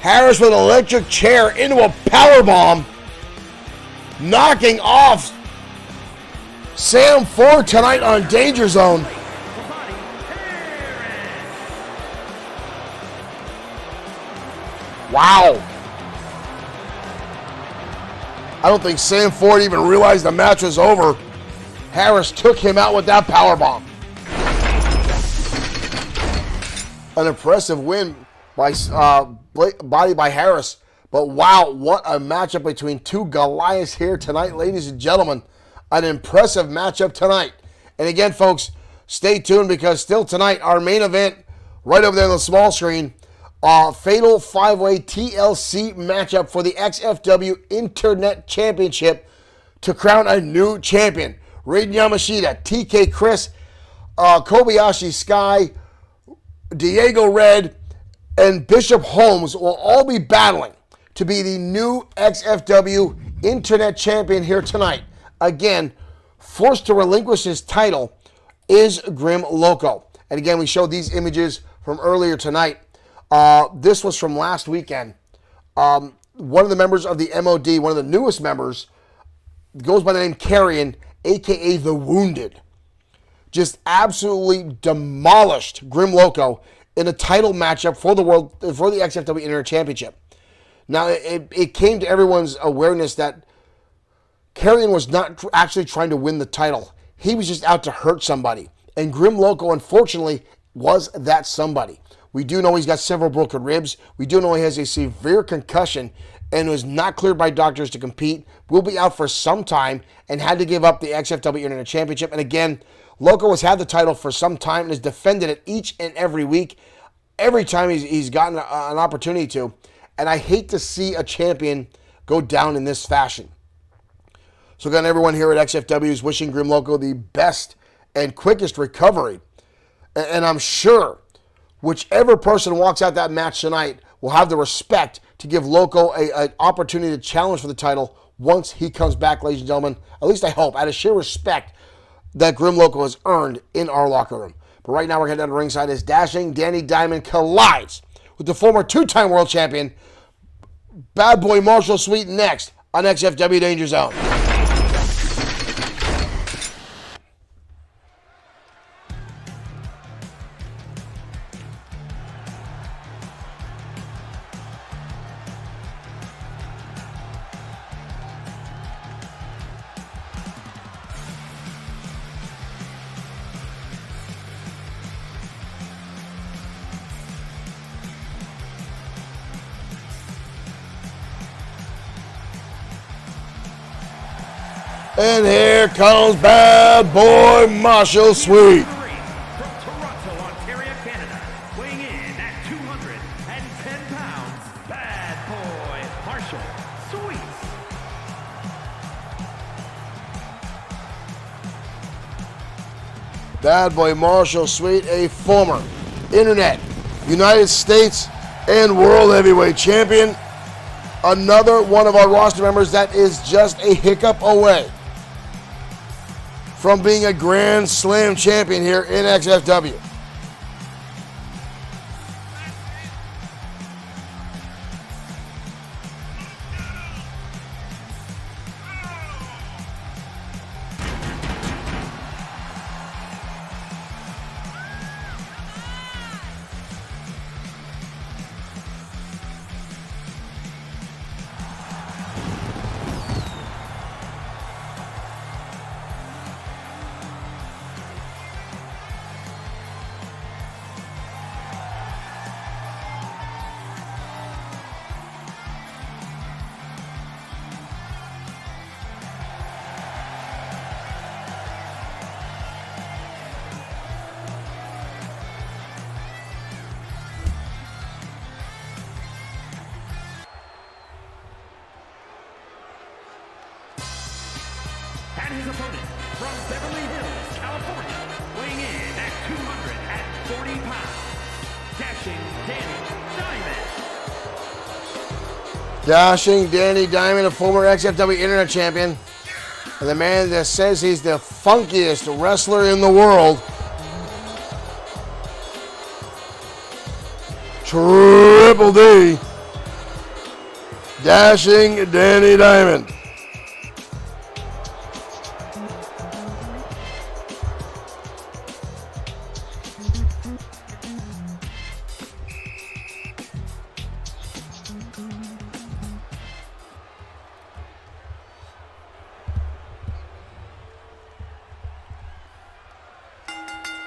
Harris with an electric chair into a powerbomb, knocking off Sam Ford tonight on Danger Zone. Wow. I don't think Sam Ford even realized the match was over. Harris took him out with that powerbomb. An impressive win by Body by Harris. But wow, what a matchup between two Goliaths here tonight, ladies and gentlemen. An impressive matchup tonight. And again, folks, stay tuned because still tonight, our main event, right over there on the small screen, fatal 5-way TLC matchup for the XFW Internet Championship to crown a new champion. Raiden Yamashita, TK Chris, Kobayashi Sky, Diego Red, and Bishop Holmes will all be battling to be the new XFW Internet Champion here tonight. Again, forced to relinquish his title is Grim Loco. And again, we showed these images from earlier tonight. This was from last weekend. One of the members of the MOD, one of the newest members, goes by the name Carrion, a.k.a. The Wounded, just absolutely demolished Grim Loco in a title matchup for the XFW Internet Championship. Now, it came to everyone's awareness that Carrion was not actually trying to win the title. He was just out to hurt somebody. And Grim Loco, unfortunately, was that somebody. We do know he's got several broken ribs. We do know he has a severe concussion and was not cleared by doctors to compete. Will be out for some time and had to give up the XFW Internet Championship. And again, Loco has had the title for some time and has defended it each and every week, every time he's gotten an opportunity to. And I hate to see a champion go down in this fashion. So again, everyone here at XFW is wishing Grim Loco the best and quickest recovery. And I'm sure whichever person walks out that match tonight will have the respect to give Loco an opportunity to challenge for the title once he comes back, ladies and gentlemen. At least I hope, out of sheer respect that Grim Loco has earned in our locker room. But right now we're heading down to ringside as Dashing Danny Diamond collides with the former two-time world champion, Bad Boy Marshall Sweet, next on XFW Danger Zone. And here comes Bad Boy Marshall Sweet. From Toronto, Ontario, Canada, weighing in at 210 pounds, Bad Boy Marshall Sweet. Bad Boy Marshall Sweet, a former Internet, United States, and World Heavyweight Champion. Another one of our roster members that is just a hiccup away from being a Grand Slam champion here in XFW. And his opponent from Beverly Hills, California, weighing in at 240 pounds, Dashing Danny Diamond. Dashing Danny Diamond, a former XFW Internet champion, and the man that says he's the funkiest wrestler in the world. Triple D. Dashing Danny Diamond.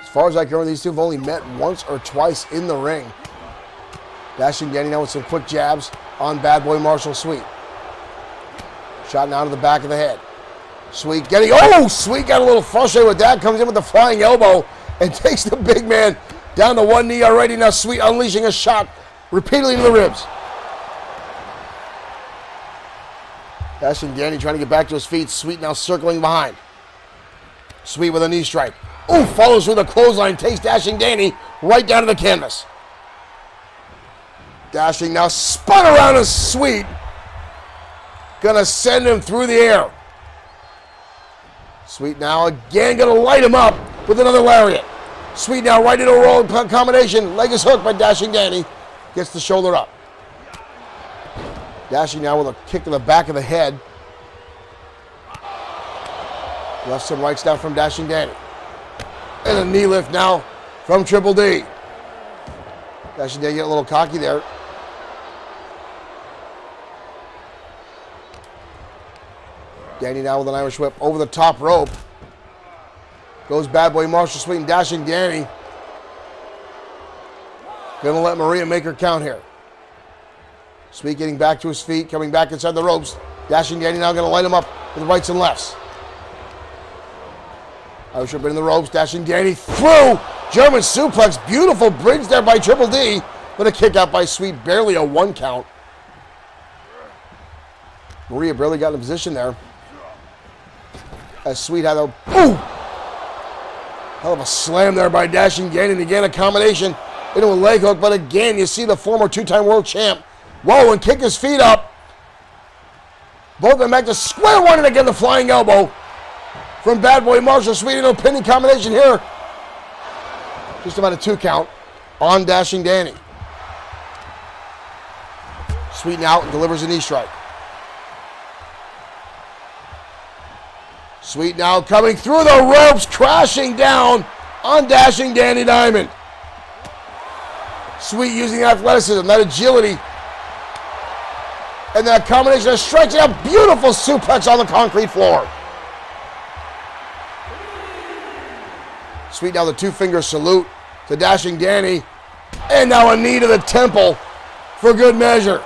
As far as I can remember, these two have only met once or twice in the ring. Dashing Danny now with some quick jabs on Bad Boy Marshall Sweet. Shot now to the back of the head. Sweet getting, Sweet got a little frustrated with that. Comes in with the flying elbow and takes the big man down to one knee already. Now Sweet unleashing a shot repeatedly to the ribs. Dashing Danny trying to get back to his feet. Sweet now circling behind. Sweet with a knee strike. Follows through the clothesline, takes Dashing Danny right down to the canvas. Dashing now spun around as Sweet. Gonna send him through the air. Sweet now again gonna light him up with another lariat. Sweet now right into a roll combination. Leg is hooked by Dashing Danny. Gets the shoulder up. Dashing now with a kick to the back of the head. Lefts and rights now from Dashing Danny. And a knee lift now from Triple D. Dashing Danny get a little cocky there. Danny now with an Irish whip over the top rope. Goes Bad Boy Marshall Sweet and Dashing Danny. Gonna let Maria make her count here. Sweet getting back to his feet, coming back inside the ropes. Dashing Danny now gonna light him up with rights and lefts. Irish whip in the ropes. Dashing Danny through. German suplex. Beautiful bridge there by Triple D. But a kick out by Sweet. Barely a 1 count. Maria barely got in position there. As Sweet had a... Ooh! Hell of a slam there by Dashing Danny. And again, a combination into a leg hook. But again, you see the former 2-time world champ. Whoa, and kick his feet up. Both of them back to square one. And again, the flying elbow from Bad Boy Marshall Sweet into a pinning combination here. Just about a 2 count on Dashing Danny. Sweet now delivers a knee strike. Sweet now coming through the ropes, crashing down on Dashing Danny Diamond. Sweet using athleticism, that agility, and that combination of strikes, and a beautiful suplex on the concrete floor. Sweet now the 2-finger salute to Dashing Danny. And now a knee to the temple for good measure.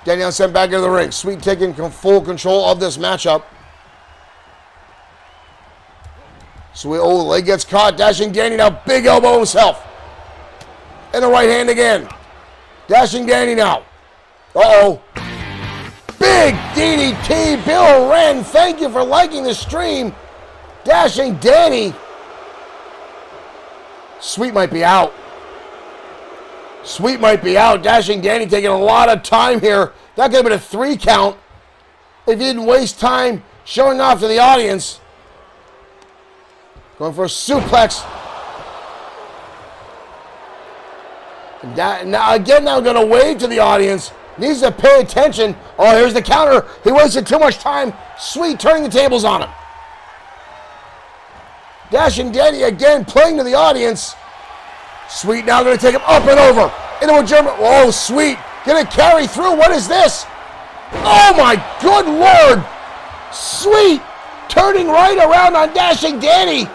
Danny now sent back into the ring. Sweet taking full control of this matchup. Sweet, oh, the leg gets caught. Dashing Danny now big elbow himself. And the right hand again. Dashing Danny now. Uh-oh. Big DDT, Bill Wren. Thank you for liking the stream. Dashing Danny. Sweet might be out. Sweet might be out. Dashing Danny taking a lot of time here. That could have been a 3 count if he didn't waste time showing off to the audience. Going for a suplex. And now going to wave to the audience. Needs to pay attention. Oh, here's the counter. He wasted too much time. Sweet turning the tables on him. Dashing Danny again playing to the audience. Sweet now going to take him up and over into a German. Oh, Sweet going to carry through. What is this? Oh my good Lord. Sweet turning right around on Dashing Danny.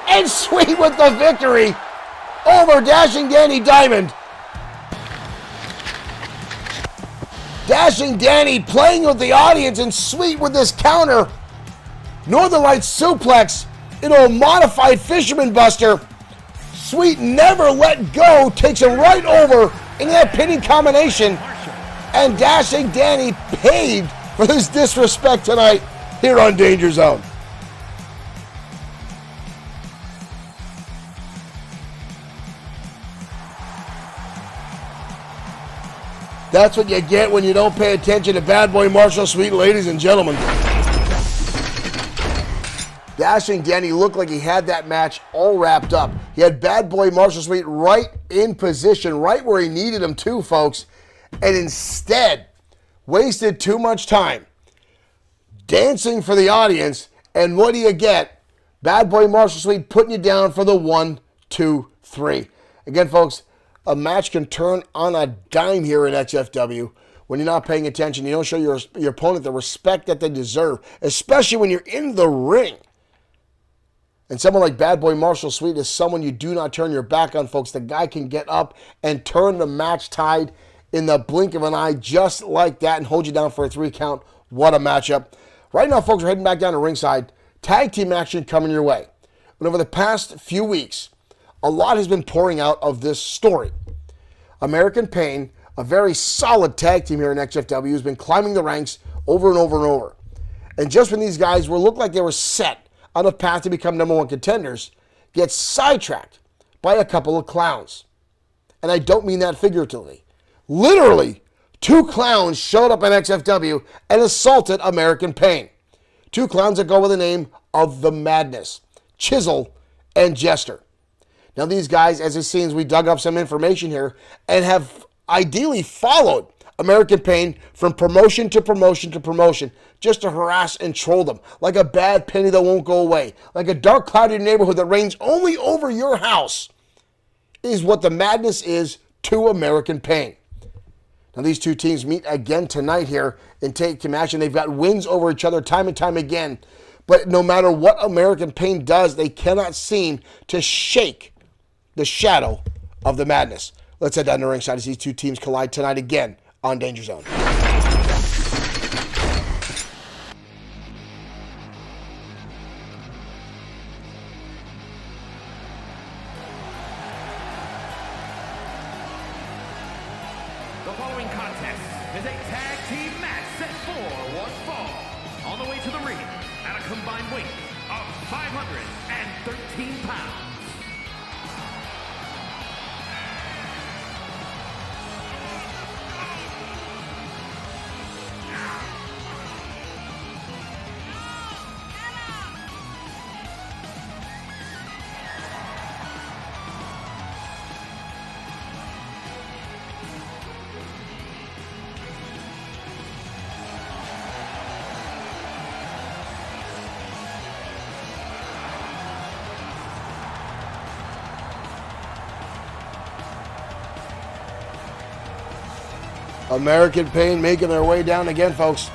And Sweet with the victory over Dashing Danny Diamond. Dashing Danny playing with the audience, and Sweet with this counter. Northern Lights suplex into a modified Fisherman Buster. Sweet never let go, takes him right over in that pinning combination. And Dashing Danny paid for this disrespect tonight here on Danger Zone. That's what you get when you don't pay attention to Bad Boy Marshall Sweet, ladies and gentlemen. Dashing Danny looked like he had that match all wrapped up. He had Bad Boy Marshall Sweet right in position, right where he needed him to, folks. And instead, wasted too much time dancing for the audience. And what do you get? Bad Boy Marshall Sweet putting you down for the 1, 2, 3. Again, folks, a match can turn on a dime here in XFW when you're not paying attention. You don't show your opponent the respect that they deserve, especially when you're in the ring. And someone like Bad Boy Marshall Sweet is someone you do not turn your back on, folks. The guy can get up and turn the match tide in the blink of an eye just like that and hold you down for a 3 count. What a matchup. Right now, folks, we're heading back down to ringside. Tag team action coming your way. And over the past few weeks, a lot has been pouring out of this story. American Pain, a very solid tag team here in XFW, has been climbing the ranks over and over and over. And just when these guys looked like they were set on a path to become #1 contenders, get sidetracked by a couple of clowns. And I don't mean that figuratively. Literally, 2 clowns showed up in XFW and assaulted American Pain. 2 clowns that go with the name of the Madness, Chisel and Jester. Now these guys, as it seems, we dug up some information here and have ideally followed American Pain from promotion to promotion to promotion just to harass and troll them like a bad penny that won't go away, like a dark cloud in your neighborhood that reigns only over your house, is what the madness is to American Pain. Now, these two teams meet again tonight here and take action. They've got wins over each other time and time again. But no matter what American Pain does, they cannot seem to shake the shadow of the madness. Let's head down to ringside as these two teams collide tonight again on Danger Zone. The following contest is a tag team match set for one fall. On the way to the ring at a combined weight of 513 pounds. American Pain making their way down again, folks.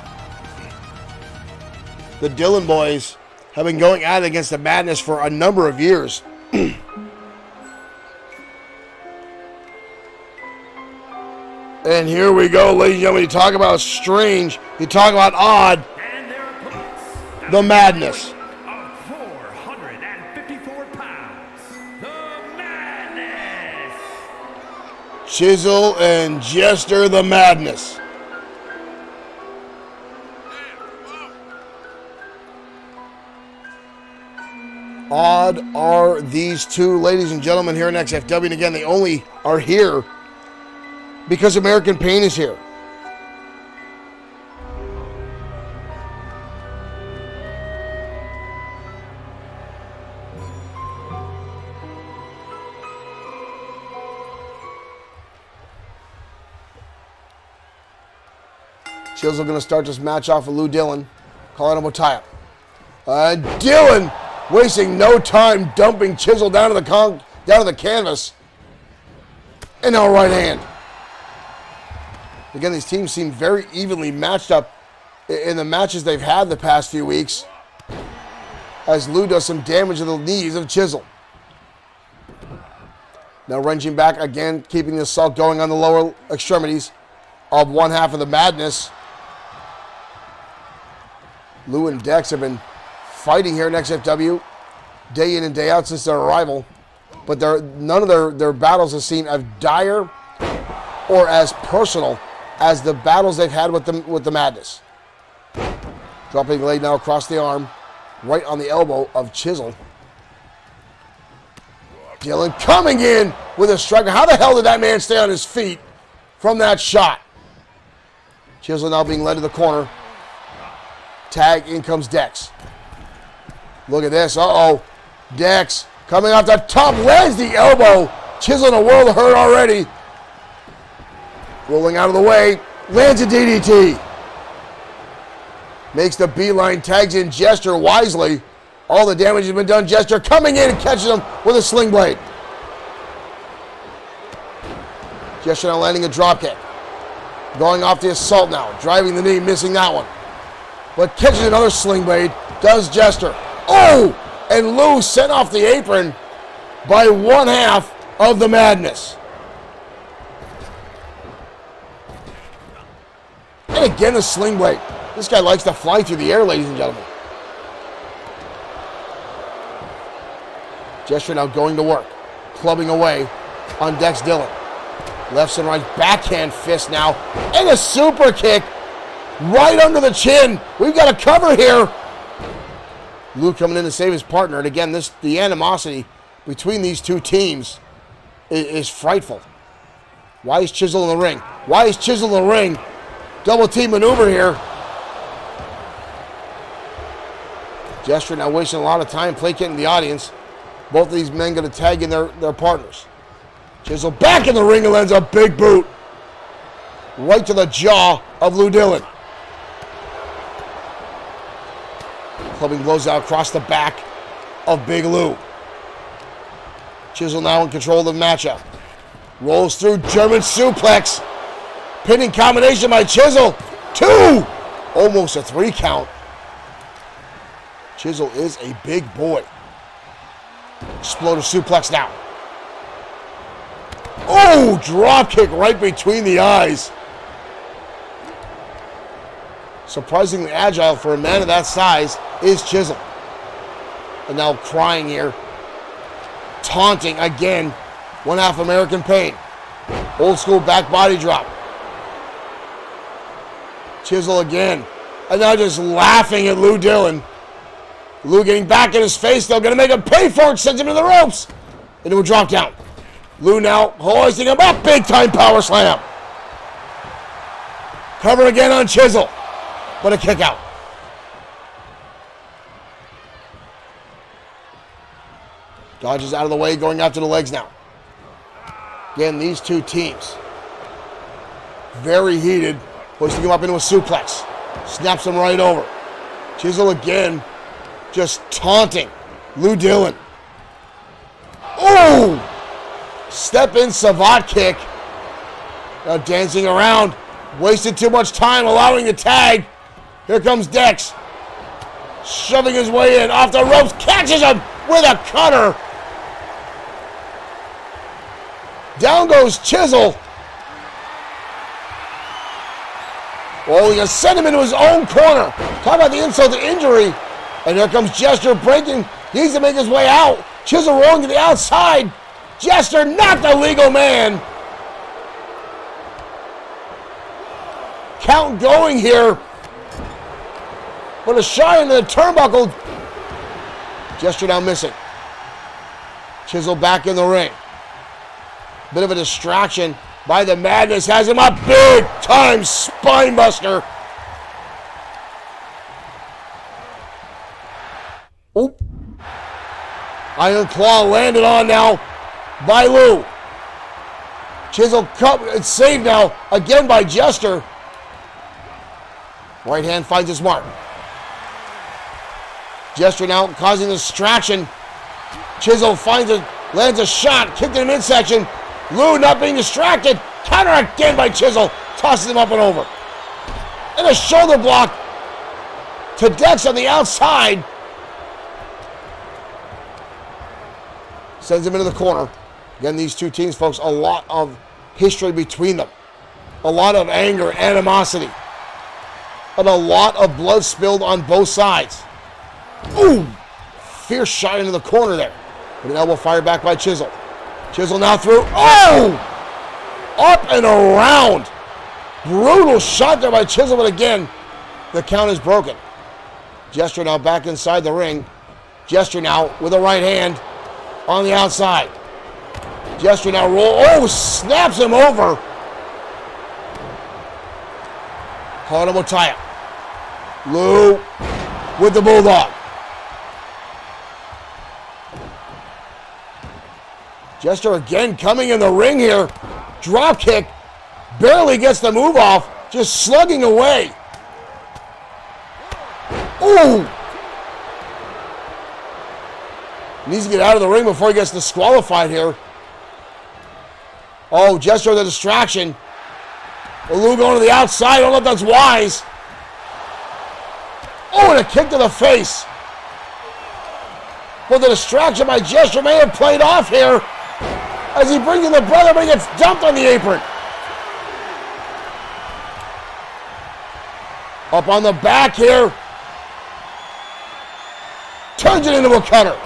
The Dillon boys have been going at it against the madness for a number of years. And here we go, ladies and gentlemen. You talk about strange, you talk about odd, And their opponents. the madness. Of 454 pounds. The Madness. Chisel and Jester, the madness. Odd are these two, ladies and gentlemen, here in XFW. And again, they only are here because American Pain is here. Chisel going to start this match off with Lou Dillon, calling him a tie-up. Dillon wasting no time dumping Chisel down to the canvas. And now right hand. Again, these teams seem very evenly matched up in the matches they've had the past few weeks, as Lou does some damage to the knees of Chisel. Now wrenching back again, keeping the assault going on the lower extremities of one half of the madness. Lou and Dex have been fighting here in XFW day in and day out since their arrival, but none of their battles have seemed as dire or as personal as the battles they've had with the madness. Dropping blade now across the arm, right on the elbow of Chisel. Dillon coming in with a striker. How the hell did that man stay on his feet from that shot? Chisel now being led to the corner. Tag, in comes Dex. Look at this. Uh-oh. Dex coming off the top, lands the elbow. Chisel in a world of hurt already. Rolling out of the way, lands a DDT. Makes the beeline, tags in Jester wisely. All the damage has been done. Jester coming in and catches him with a sling blade. Jester now landing a dropkick. Going off the assault now, driving the knee, missing that one. But catches another sling blade, does Jester. Oh! And Lou sent off the apron by one half of the madness. And again, a sling blade. This guy likes to fly through the air, ladies and gentlemen. Jester now going to work, clubbing away on Dex Dillon. Left and right backhand fist now, and a super kick right under the chin. We've got a cover here. Lou coming in to save his partner. And again, the animosity between these two teams is frightful. Why is Chisel in the ring? Why is Chisel in the ring? Double team maneuver here. Jester now wasting a lot of time placating the audience. Both of these men going to tag in their partners. Chisel back in the ring and lands a big boot. right to the jaw of Lou Dillon. Clubbing blows out across the back of Big Lou. Chisel now in control of the matchup. Rolls through German suplex. Pinning combination by Chisel. 2! Almost a 3 count. Chisel is a big boy. Exploder suplex now. Oh, drop kick right between the eyes. Surprisingly agile for a man of that size is Chisel. And now crying here. Taunting again. 1/2 American Pain. Old school back body drop. Chisel again. And now just laughing at Lou Dillon. Lou getting back in his face, though. Going to make him pay for it. Sends him to the ropes. Into a drop down. Lou now hoisting him up. Big time power slam. Cover again on Chisel. But a kick out. Dodges out of the way, going after the legs now. Again, these two teams. Very heated. Hoisting him up into a suplex. Snaps him right over. Chisel again. Just taunting Lou Dillon. Oh! Step in Savate kick. Now dancing around. Wasted too much time allowing the tag. Here comes Dex. Shoving his way in. Off the ropes. Catches him with a cutter. Down goes Chisel. Oh, he's going to send him into his own corner. Talk about the insult to injury. And here comes Jester breaking. He needs to make his way out. Chisel rolling to the outside. Jester, not the legal man. Count going here. But a shot into the turnbuckle. Jester now missing. Chisel back in the ring. Bit of a distraction by the Madness. Has him up big time spine buster. Oop. Iron Claw landed on now by Lou. Chisel cut. It's saved now again by Jester. Right hand finds his mark. Jester now causing distraction. Chisel finds it, lands a shot, kicked in the midsection. Lou not being distracted. Counter again by Chisel. Tosses him up and over. And a shoulder block to Dex on the outside. Sends him into the corner. Again, these two teams, folks, a lot of history between them. A lot of anger, animosity. And a lot of blood spilled on both sides. Ooh! Fierce shot into the corner there. But an elbow fired back by Chisel. Chisel now through. Oh! Up and around. Brutal shot there by Chisel, but again, the count is broken. Jester now back inside the ring. Jester now with a right hand on the outside. Jester now roll. Oh, snaps him over. Hana Motaya. Lou with the Bulldog. Jester again coming in the ring here. Drop kick. Barely gets the move off. Just slugging away. Ooh. Needs to get out of the ring before he gets disqualified here. Oh, Jester the distraction. Lou going to the outside. I don't know if that's wise. Oh, and a kick to the face. Well, the distraction by Jester may have played off here as he brings in the brother, but he gets dumped on the apron. Up on the back here. Turns it into a cutter.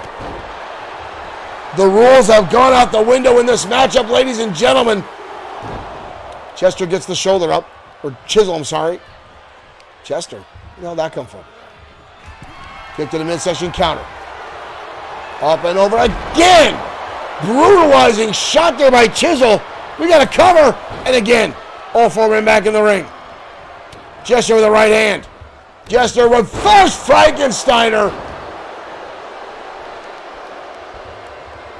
The rules have gone out the window in this matchup, ladies and gentlemen. Chester gets the shoulder up. Or Chisel, I'm sorry. Chester. Where did that come from? Kick to the midsection counter. Up and over again. Brutalizing shot there by Chisel. We got a cover. And again, all four men back in the ring. Jester with the right hand. Jester with first Frankensteiner.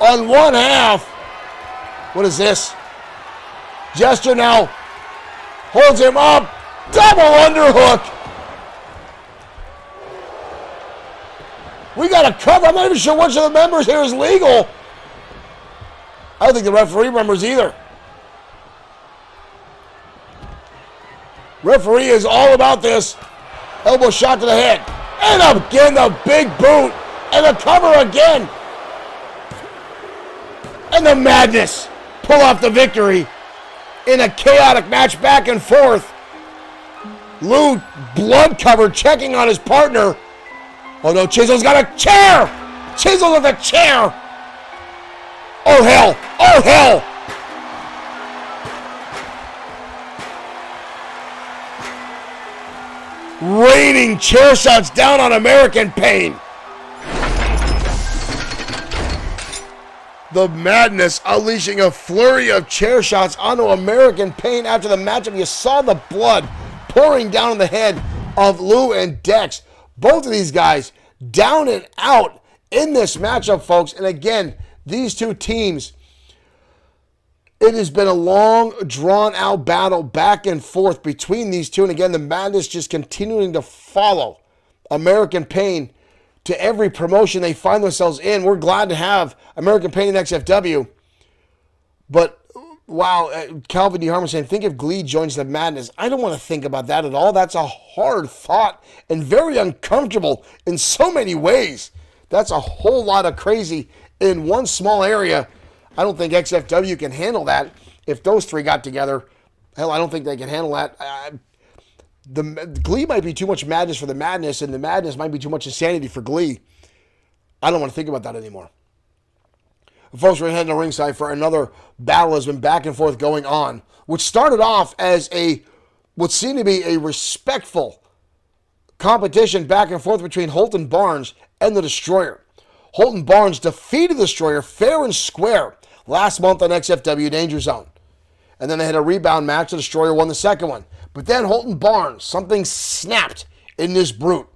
On one half. What is this? Jester now Holds him up. Double underhook. We got a cover. I'm not even sure which of the members here is legal. I don't think the referee remembers either. Referee is all about this. Elbow shot to the head. And again, the big boot. And the cover again. And the Madness pull off the victory in a chaotic match back and forth. Lou, blood covered, checking on his partner. Oh no, Chisel's got a chair! Chisel with a chair! Oh hell! Oh hell! Raining chair shots down on American Pain. The Madness unleashing a flurry of chair shots onto American Pain after the matchup. You saw the blood pouring down on the head of Lou and Dex. Both of these guys down and out in this matchup, folks. And again, these two teams, it has been a long, drawn-out battle back and forth between these two. And again, the Madness just continuing to follow American Pain to every promotion they find themselves in. We're glad to have American Pain and XFW. But, wow, Calvin D. Harmon saying, think if Glee joins the Madness. I don't want to think about that at all. That's a hard thought and very uncomfortable in so many ways. That's a whole lot of crazy in one small area. I don't think XFW can handle that if those three got together. Hell, I don't think they can handle that. The Glee might be too much madness for the Madness, and the Madness might be too much insanity for Glee. I don't want to think about that anymore. Folks, we're heading to ringside for another battle that's been back and forth going on, which started off as what seemed to be a respectful competition back and forth between Holton Barnes and the Destroyer. Holton Barnes defeated the Destroyer fair and square last month on XFW Danger Zone. And then they had a rebound match. The Destroyer won the second one. But then Holton Barnes, something snapped in this brute.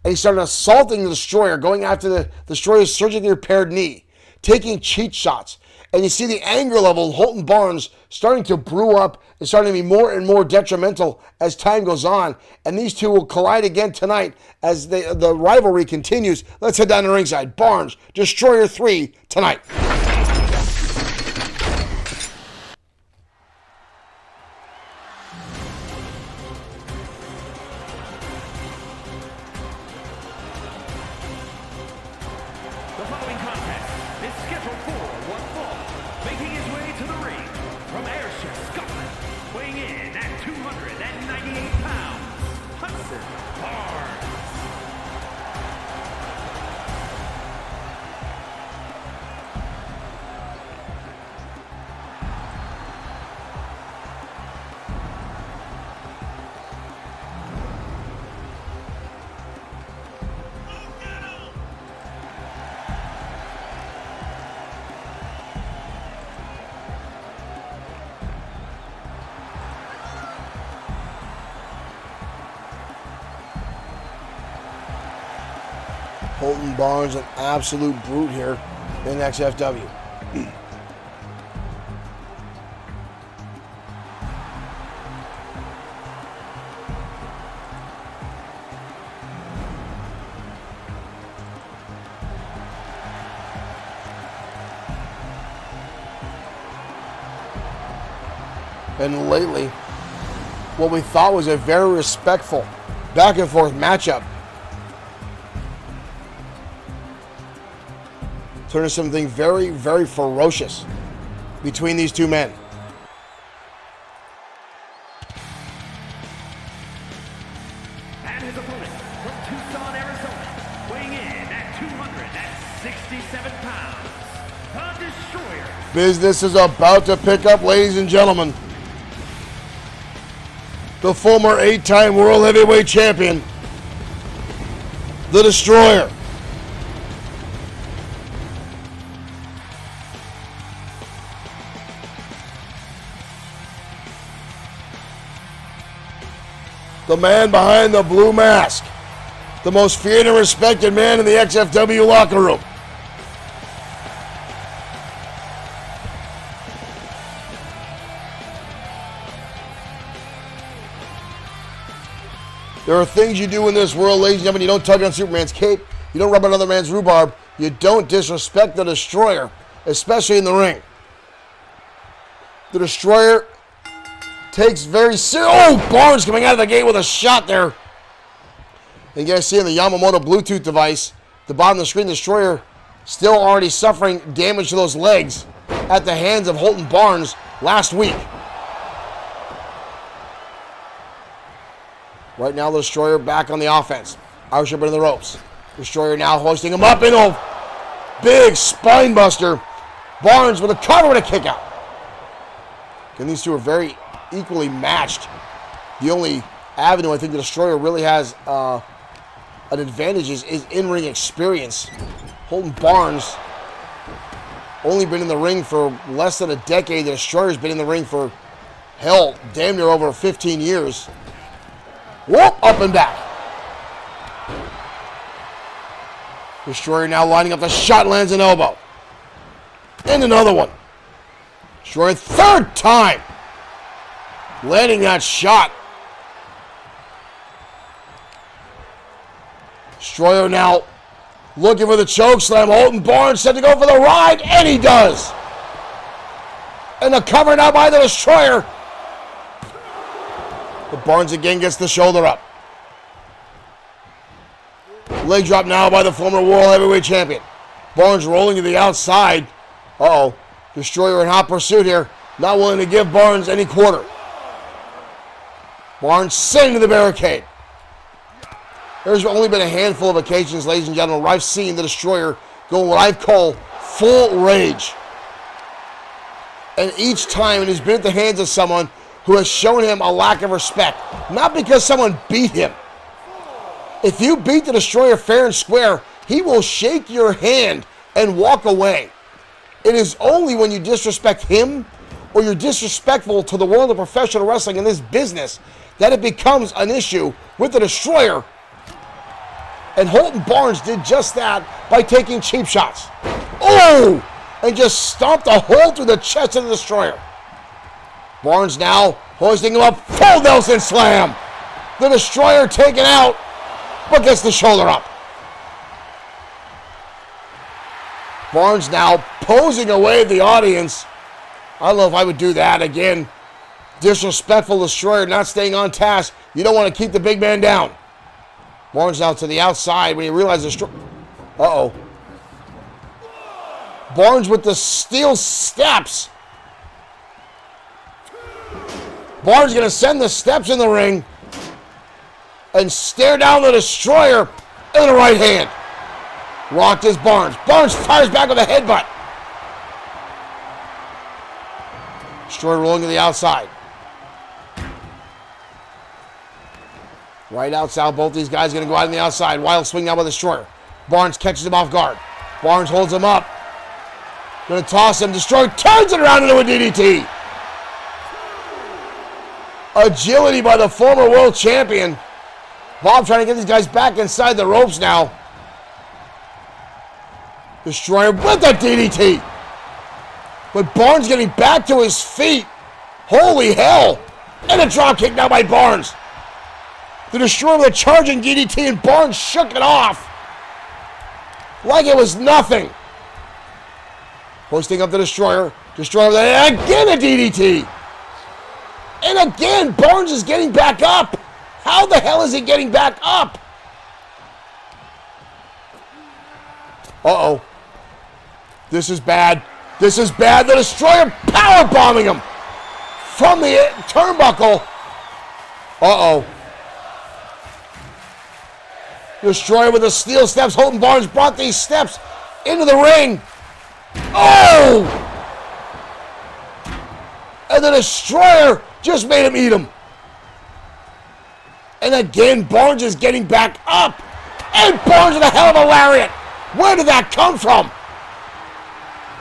And he started assaulting the Destroyer, going after the Destroyer's surgically repaired knee, taking cheat shots. And you see the anger level of Holton Barnes starting to brew up and starting to be more and more detrimental as time goes on. And these two will collide again tonight as the rivalry continues. Let's head down to ringside. Barnes, Destroyer 3 tonight. Holton Barnes, an absolute brute here in XFW. And lately, what we thought was a very respectful back and forth matchup turned into something very, very ferocious between these two men. And his opponent from Tucson, Arizona, weighing in at 267 pounds, the Destroyer. Business is about to pick up, ladies and gentlemen. The former 8-time World Heavyweight Champion, the Destroyer. The man behind the blue mask. The most feared and respected man in the XFW locker room. There are things you do in this world, ladies and gentlemen. You don't tug on Superman's cape. You don't rub another man's rhubarb. You don't disrespect the Destroyer, especially in the ring. The Destroyer takes very serious. Oh, Barnes coming out of the gate with a shot there. And you guys see on the Yamamoto Bluetooth device, the bottom of the screen, the Destroyer still already suffering damage to those legs at the hands of Holton Barnes last week. Right now, the Destroyer back on the offense. Irish up into the ropes. Destroyer now hoisting him up in a big spine buster. Barnes with a cover and a kick out. And these two are very equally matched. The only avenue I think the Destroyer really has an advantage is in-ring experience. Holton Barnes only been in the ring for less than a decade. The Destroyer's been in the ring for, hell, damn near over 15 years. Whoop, up and back. Destroyer now lining up the shot, lands an elbow. And another one. Destroyer third time landing that shot. Destroyer now looking for the choke slam. Holton Barnes set to go for the ride, and he does. And the cover now by the Destroyer. But Barnes again gets the shoulder up. Leg drop now by the former World Heavyweight Champion. Barnes rolling to the outside. Uh-oh. Destroyer in hot pursuit here. Not willing to give Barnes any quarter. Barnes sending to the barricade. There's only been a handful of occasions, ladies and gentlemen, where I've seen the Destroyer go what I call full rage. And each time it has been at the hands of someone who has shown him a lack of respect. Not because someone beat him. If you beat the Destroyer fair and square, he will shake your hand and walk away. It is only when you disrespect him or you're disrespectful to the world of professional wrestling in this business that it becomes an issue with the Destroyer. And Holton Barnes did just that by taking cheap shots. Oh! And just stomped a hole through the chest of the Destroyer. Barnes now hoisting him up. Full Nelson slam. The Destroyer taken out, but gets the shoulder up. Barnes now posing away the audience. I don't know if I would do that again. Disrespectful Destroyer not staying on task. You don't want to keep the big man down. Barnes now to the outside when he realizes Destroyer. Uh-oh. Barnes with the steel steps. Barnes going to send the steps in the ring and stare down the Destroyer in the right hand. Rocked is Barnes. Barnes fires back with a headbutt. Destroyer rolling to the outside. Right outside, both these guys going to go out on the outside. Wild swing now by the Destroyer. Barnes catches him off guard. Barnes holds him up. Going to toss him. Destroyer turns it around into a DDT. Agility by the former world champion. Bob trying to get these guys back inside the ropes now. Destroyer with the DDT. But Barnes getting back to his feet. Holy hell. And a drop kick now by Barnes. The Destroyer with a charging DDT, and Barnes shook it off like it was nothing. Hoisting up the Destroyer. Destroyer with again a DDT. And again, Barnes is getting back up. How the hell is he getting back up? Uh-oh. This is bad. This is bad. The Destroyer power bombing him from the turnbuckle. Uh-oh. Destroyer with the steel steps. Holton Barnes brought these steps into the ring. Oh! And the Destroyer just made him eat him. And again, Barnes is getting back up. And Barnes with a hell of a lariat. Where did that come from?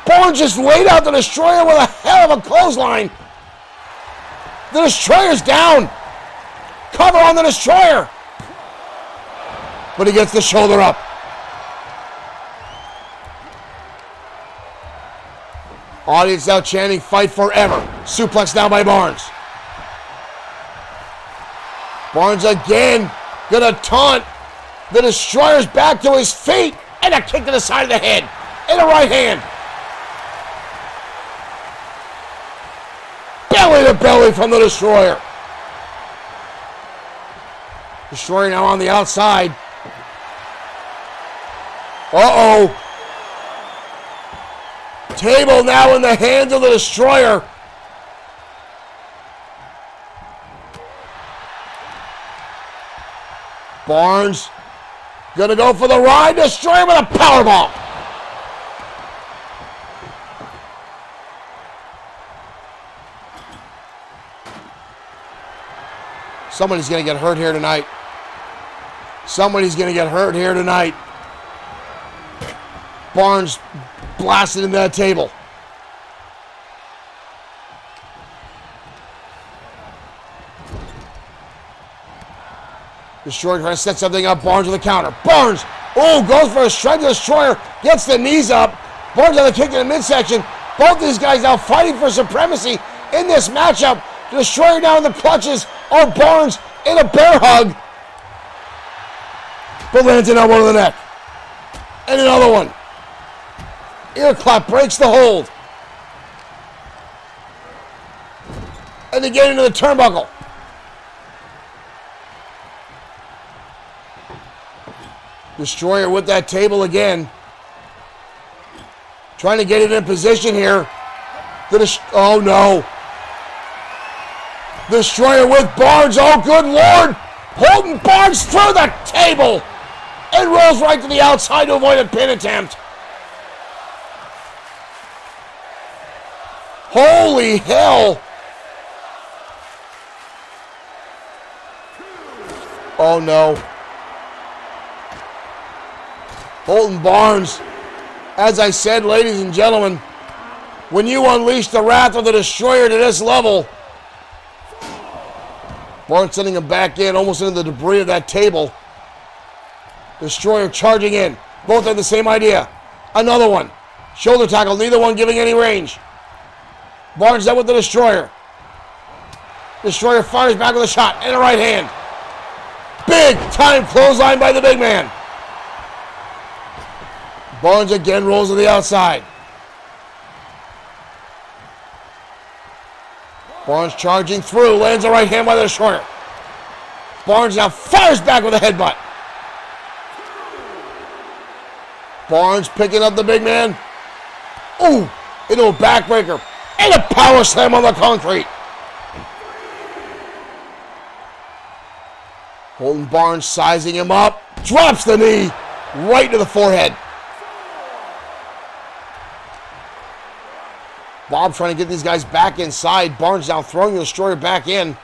Barnes just laid out the Destroyer with a hell of a clothesline. The Destroyer's down. Cover on the Destroyer. But he gets the shoulder up. Audience now chanting, fight forever. Suplex now by Barnes. Barnes again Gonna taunt the Destroyer's back to his feet. And a kick to the side of the head. And a right hand. Belly to belly from the Destroyer. Destroyer now on the outside. Uh-oh. Table now in the hands of the Destroyer. Barnes gonna go for the ride. Destroyer with a powerbomb. Somebody's gonna get hurt here tonight. Somebody's gonna get hurt here tonight. Barnes blasted into that table. Destroyer trying to set something up. Barnes with a counter. Barnes, goes for a strike to Destroyer. Gets the knees up. Barnes on the kick in the midsection. Both these guys now fighting for supremacy in this matchup. Destroyer now in the clutches of Barnes in a bear hug. But lands an elbow to the neck. And another one. Ear clap breaks the hold. And they get into the turnbuckle. Destroyer with that table again. Trying to get it in position here. Oh no. Destroyer with Barnes. Oh good lord. Holding Barnes through the table. And rolls right to the outside to avoid a pin attempt. Holy hell. Oh no. Holton Barnes, as I said, ladies and gentlemen, when you unleash the wrath of the Destroyer to this level, Barnes sending him back in, almost into the debris of that table. Destroyer charging in. Both have the same idea. Another one. Shoulder tackle, neither one giving any range. Barnes out with the Destroyer. Destroyer fires back with a shot and a right hand. Big time clothesline by the big man. Barnes again rolls to the outside. Barnes charging through, lands a right hand by the Destroyer. Barnes now fires back with a headbutt. Barnes picking up the big man. Ooh, into a backbreaker. And a power slam on the concrete. Holton Barnes sizing him up. Drops the knee right to the forehead. Bob trying to get these guys back inside. Barnes now throwing the Destroyer back in.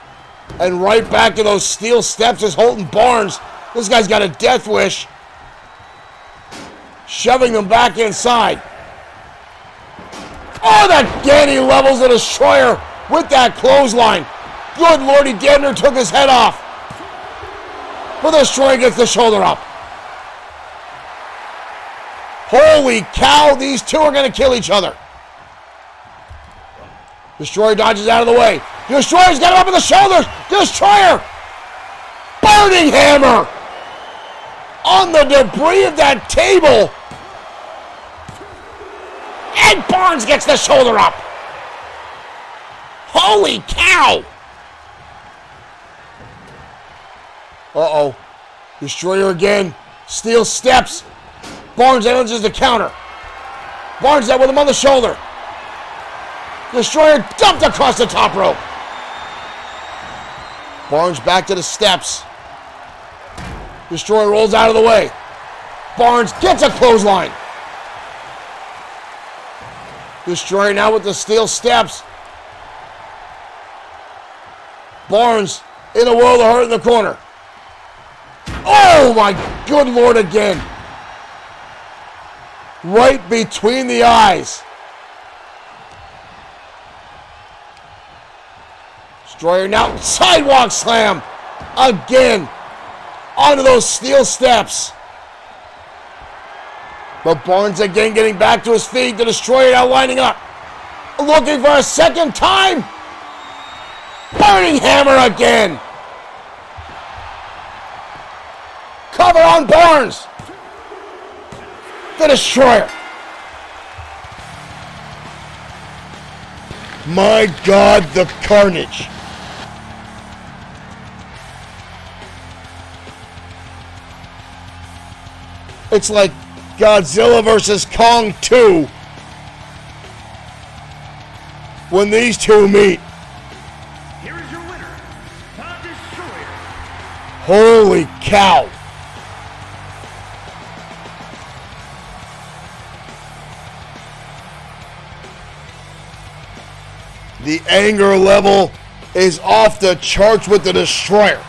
And right back to those steel steps is Holton Barnes. This guy's got a death wish. Shoving them back inside. Oh, that again he levels the Destroyer with that clothesline. Good Lord, he damn near took his head off. But the Destroyer gets the shoulder up. Holy cow, these two are going to kill each other. Destroyer dodges out of the way. Destroyer's got him up in the shoulders. Destroyer! Burning hammer! On the debris of that table. And Barnes gets the shoulder up. Holy cow! Uh-oh. Destroyer again. Steel steps. Barnes enters the counter. Barnes out with him on the shoulder. Destroyer dumped across the top rope. Barnes back to the steps. Destroyer rolls out of the way. Barnes gets a clothesline. Destroyer now with the steel steps. Barnes in a world of hurt in the corner. Oh my good Lord again. Right between the eyes. Destroyer now sidewalk slam again onto those steel steps. But Barnes again getting back to his feet. The Destroyer now lining up. Looking for a second time. Burning hammer again. Cover on Barnes. The Destroyer. My God, the carnage. It's like Godzilla versus Kong 2 when these two meet. Here is your winner, the Destroyer. Holy cow. The anger level is off the charts with the Destroyer.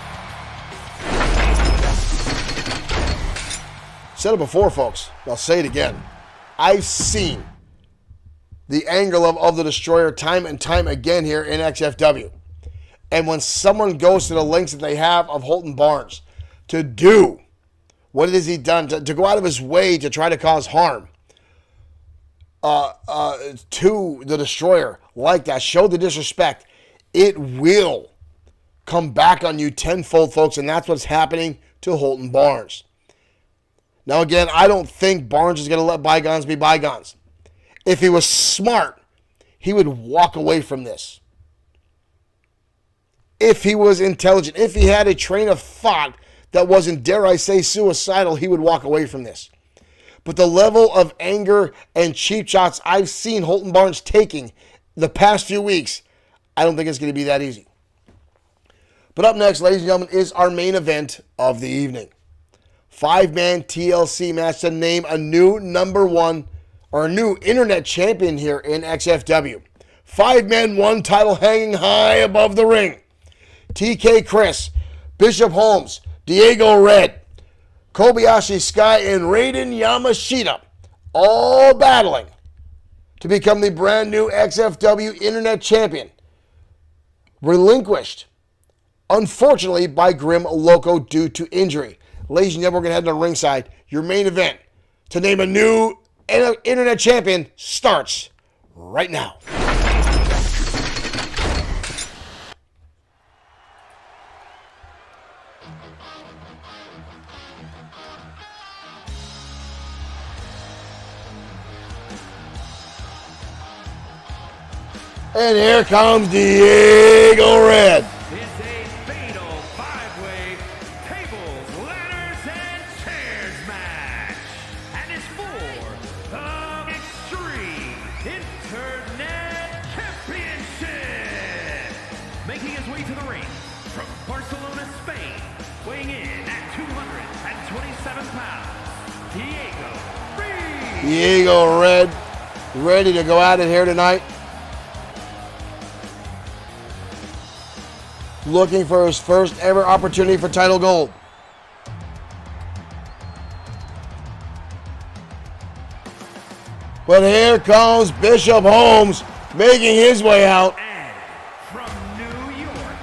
Said it before, folks. I'll say it again. I've seen the anger level of the Destroyer time and time again here in XFW. And when someone goes to the lengths that they have of Holton Barnes to do what it is he done, to go out of his way to try to cause harm to the Destroyer like that, show the disrespect, it will come back on you tenfold, folks, and that's what's happening to Holton Barnes. Now, again, I don't think Barnes is going to let bygones be bygones. If he was smart, he would walk away from this. If he was intelligent, if he had a train of thought that wasn't, dare I say, suicidal, he would walk away from this. But the level of anger and cheap shots I've seen Holton Barnes taking the past few weeks, I don't think it's going to be that easy. But up next, ladies and gentlemen, is our main event of the evening. 5-man TLC match to name a new number one or a new internet champion here in XFW. 5-man one title hanging high above the ring. TK Chris, Bishop Holmes, Diego Red, Kobayashi Sky, and Raiden Yamashita all battling to become the brand new XFW internet champion. Relinquished, unfortunately, by Grim Loco due to injury. Ladies and gentlemen, we're going to head to ringside. Your main event to name a new internet champion starts right now. And here comes Diego Red. It's a fatal 5-way tables, ladders, and chairs match. And it's for the Extreme Internet Championship. Making his way to the ring from Barcelona, Spain, weighing in at 227 pounds, Diego Red. Diego Red, ready to go at it here tonight. Looking for his first ever opportunity for title gold. But here comes Bishop Holmes making his way out. And from New York,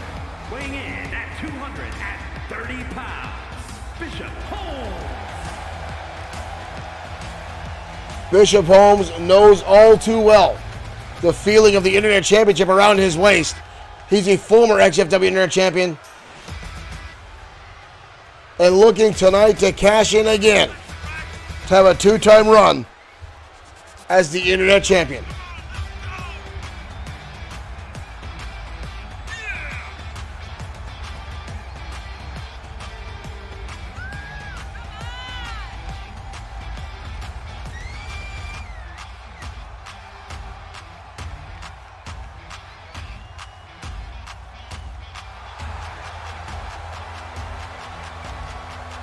weighing in at 230 pounds, Bishop Holmes. Bishop Holmes knows all too well the feeling of the Internet Championship around his waist. He's a former XFW Internet Champion and looking tonight to cash in again to have a two-time run as the Internet Champion.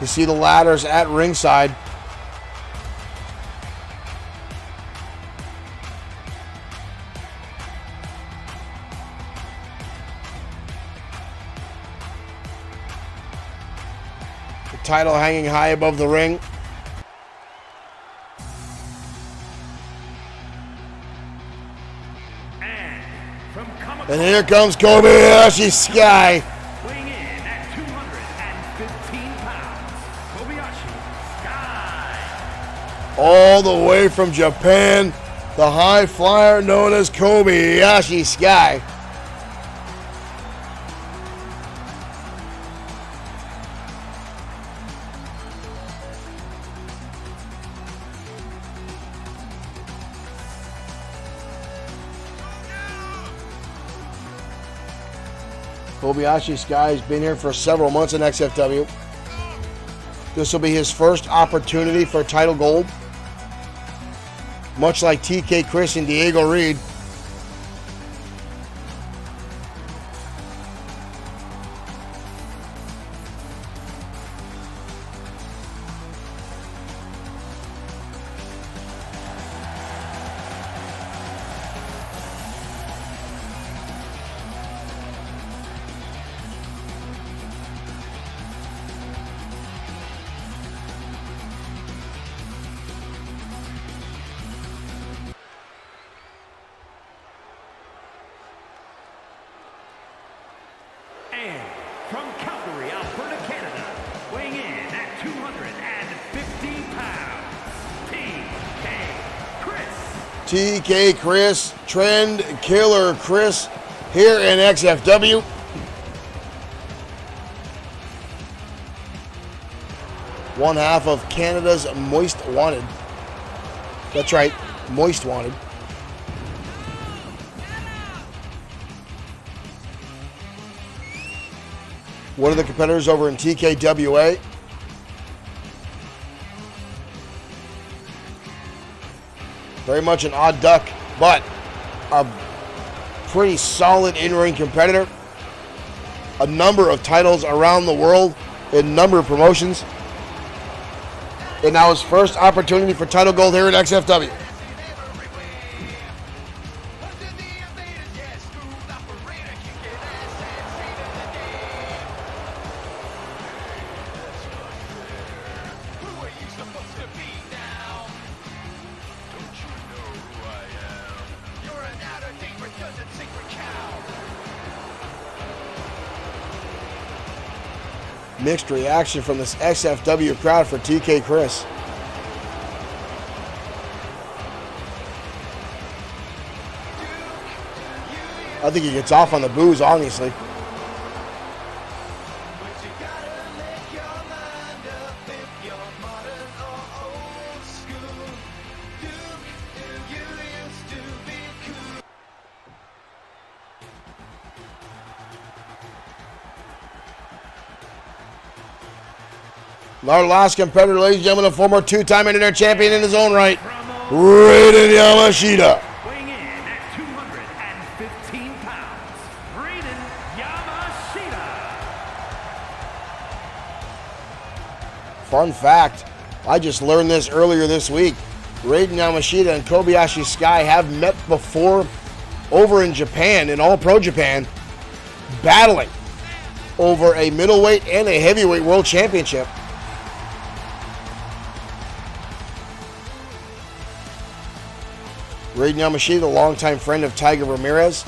You see the ladders at ringside. The title hanging high above the ring. And here comes Kobayashi Sky. Weighing in at 215 pounds, Kobayashi Sky. All the way from Japan, the high flyer known as Kobayashi Sky. Kobayashi Sky's been here for several months in XFW. This will be his first opportunity for title gold. Much like TK Chris and Diego Reed. And from Calgary, Alberta, Canada, weighing in at 250 pounds, TK Chris. TK Chris, Trend Killer Chris, here in XFW. One half of Canada's Moist Wanted. That's right, Moist Wanted. One of the competitors over in TKWA. Very much an odd duck, but a pretty solid in-ring competitor. A number of titles around the world in a number of promotions. And now his first opportunity for title gold here at XFW. Mixed reaction from this XFW crowd for TK Chris. I think he gets off on the boos, honestly. Our last competitor, ladies and gentlemen, a former two-time internet champion in his own right, Raiden Yamashita. Weighing in at 215 pounds, Raiden Yamashita. Fun fact, I just learned this earlier this week. Raiden Yamashita and Kobayashi Sky have met before over in Japan, in All Pro Japan, battling over a middleweight and a heavyweight world championship. Raiden Yamashita, a longtime friend of Tiger Ramirez.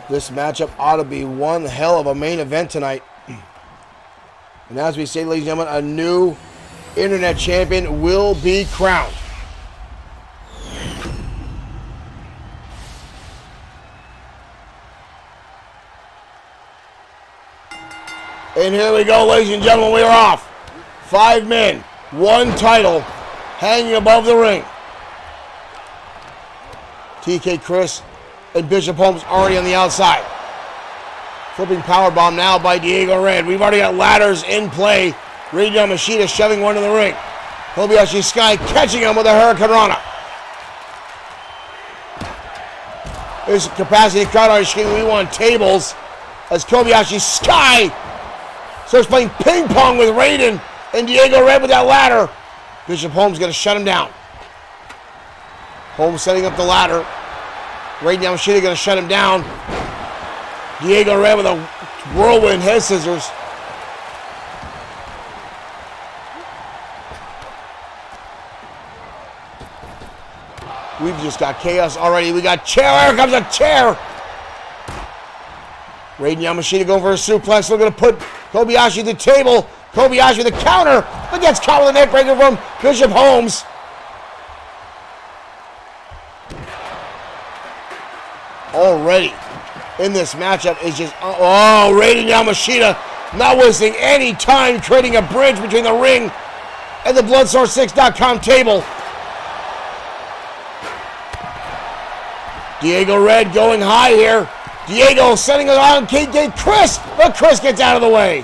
This matchup ought to be one hell of a main event tonight. And as we say, ladies and gentlemen, a new internet champion will be crowned. And here we go, ladies and gentlemen, we are off. 5 men, 1 title, hanging above the ring. TK Chris and Bishop Holmes already on the outside. Flipping powerbomb now by Diego Red. We've already got ladders in play. Raiden Yamashita shoving one in the ring. Kobayashi Sky catching him with a Hurricane Rana. There's a capacity crowd on screen. We want tables as Kobayashi Sky starts playing ping pong with Raiden and Diego Red with that ladder. Bishop Holmes going to shut him down. Holmes setting up the ladder. Raiden Yamashita going to shut him down. Diego Red with a whirlwind head scissors. We've just got chaos already. We got chair. Here comes a chair. Raiden Yamashita going for a suplex. Looking to put Kobayashi to the table. Kobayashi with a counter. But gets caught with a neckbreaker from Bishop Holmes. Already in this matchup is just... Oh, Raiden Yamashita not wasting any time creating a bridge between the ring and the Bloodsword6.com table. Diego Red going high here. Diego setting it on KK Chris, but Chris gets out of the way.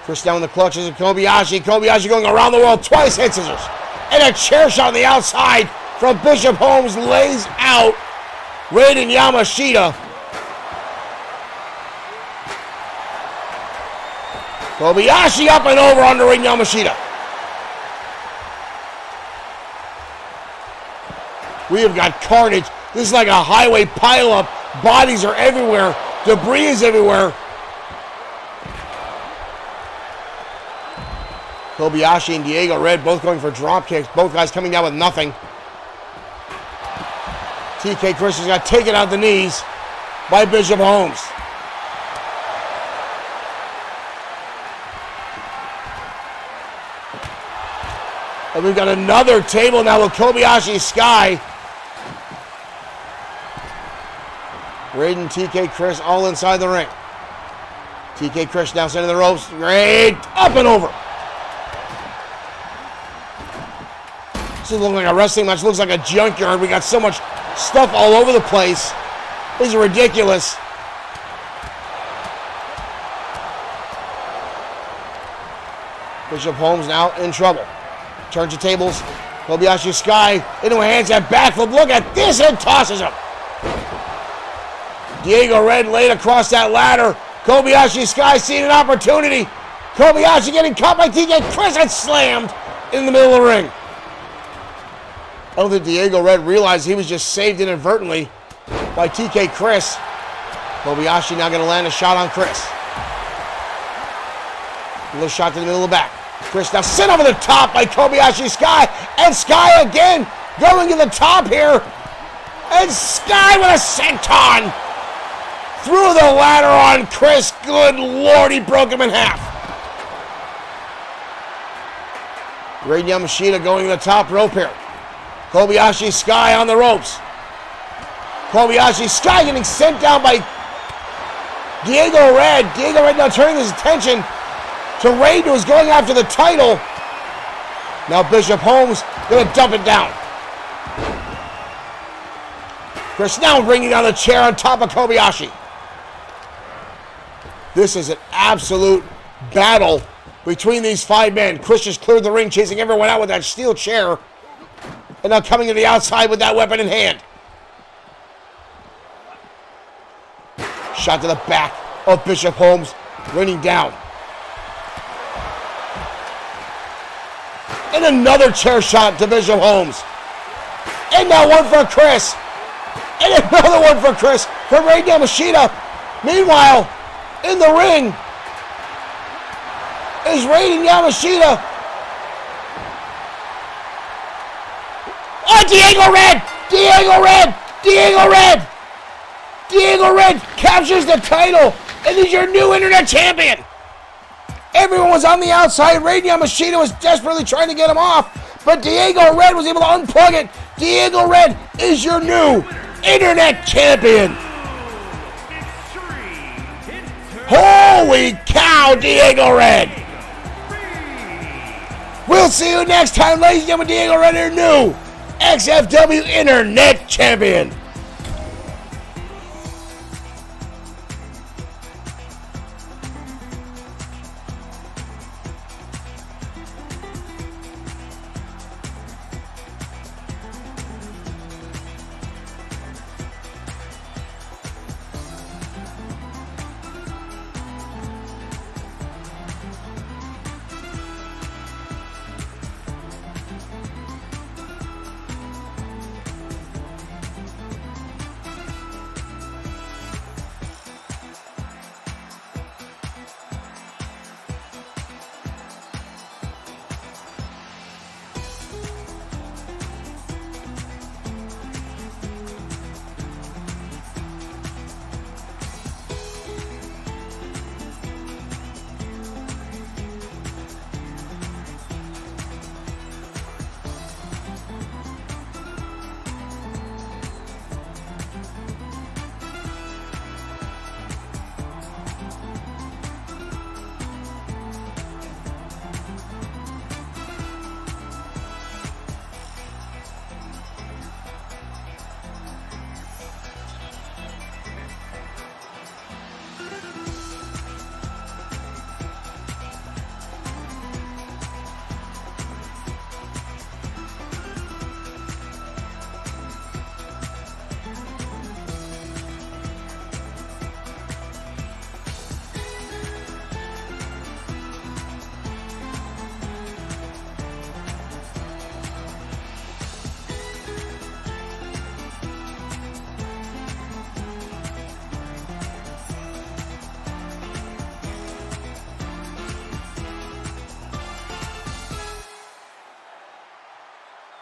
Chris down in the clutches of Kobayashi. Kobayashi going around the world twice, head scissors. And a chair shot on the outside from Bishop Holmes lays out Raiden Yamashita. Kobayashi up and over under Raiden Yamashita. We have got carnage. This is like a highway pileup. Bodies are everywhere. Debris is everywhere. Kobayashi and Diego Red both going for drop kicks. Both guys coming down with nothing. TK Christian's got taken out the knees by Bishop Holmes. And we've got another table now with Kobayashi Sky. Raiden, TK Chris all inside the ring. TK Chris now sending the ropes. Raid up and over. This doesn't look like a wrestling match. It looks like a junkyard. We got so much stuff all over the place. This is ridiculous. Bishop Holmes now in trouble. Turns the tables. Kobayashi Sky into a handstand backflip. Look at this and tosses him. Diego Red laid across that ladder. Kobayashi Sky seeing an opportunity. Kobayashi getting caught by TK Chris and slammed in the middle of the ring. I don't think Diego Red realized he was just saved inadvertently by TK Chris. Kobayashi now going to land a shot on Chris. A little shot to the middle of the back. Chris now sent over the top by Kobayashi Sky. And Sky again going to the top here. And Sky with a senton. Through the ladder on Chris. Good Lord, he broke him in half. Raiden Yamashita going to the top rope here. Kobayashi Sky on the ropes. Kobayashi Sky getting sent down by Diego Red. Diego Red now turning his attention to Raiden, who's going after the title. Now Bishop Holmes going to dump it down. Chris now bringing down the chair on top of Kobayashi. This is an absolute battle between these five men. Chris just cleared the ring, chasing everyone out with that steel chair. And now coming to the outside with that weapon in hand. Shot to the back of Bishop Holmes, raining down. And another chair shot to Bishop Holmes. And now one for Chris. And another one for Chris from Raiden Yamashita. Meanwhile, in the ring is Raiden Yamashita. Oh, Diego Red! Diego Red! Diego Red! Diego Red captures the title and is your new internet champion. Everyone was on the outside. Raiden Yamashita was desperately trying to get him off, but Diego Red was able to unplug it. Diego Red is your new internet champion. Holy cow, Diego Red! We'll see you next time, ladies and gentlemen. Diego Red, your new XFW Internet Champion.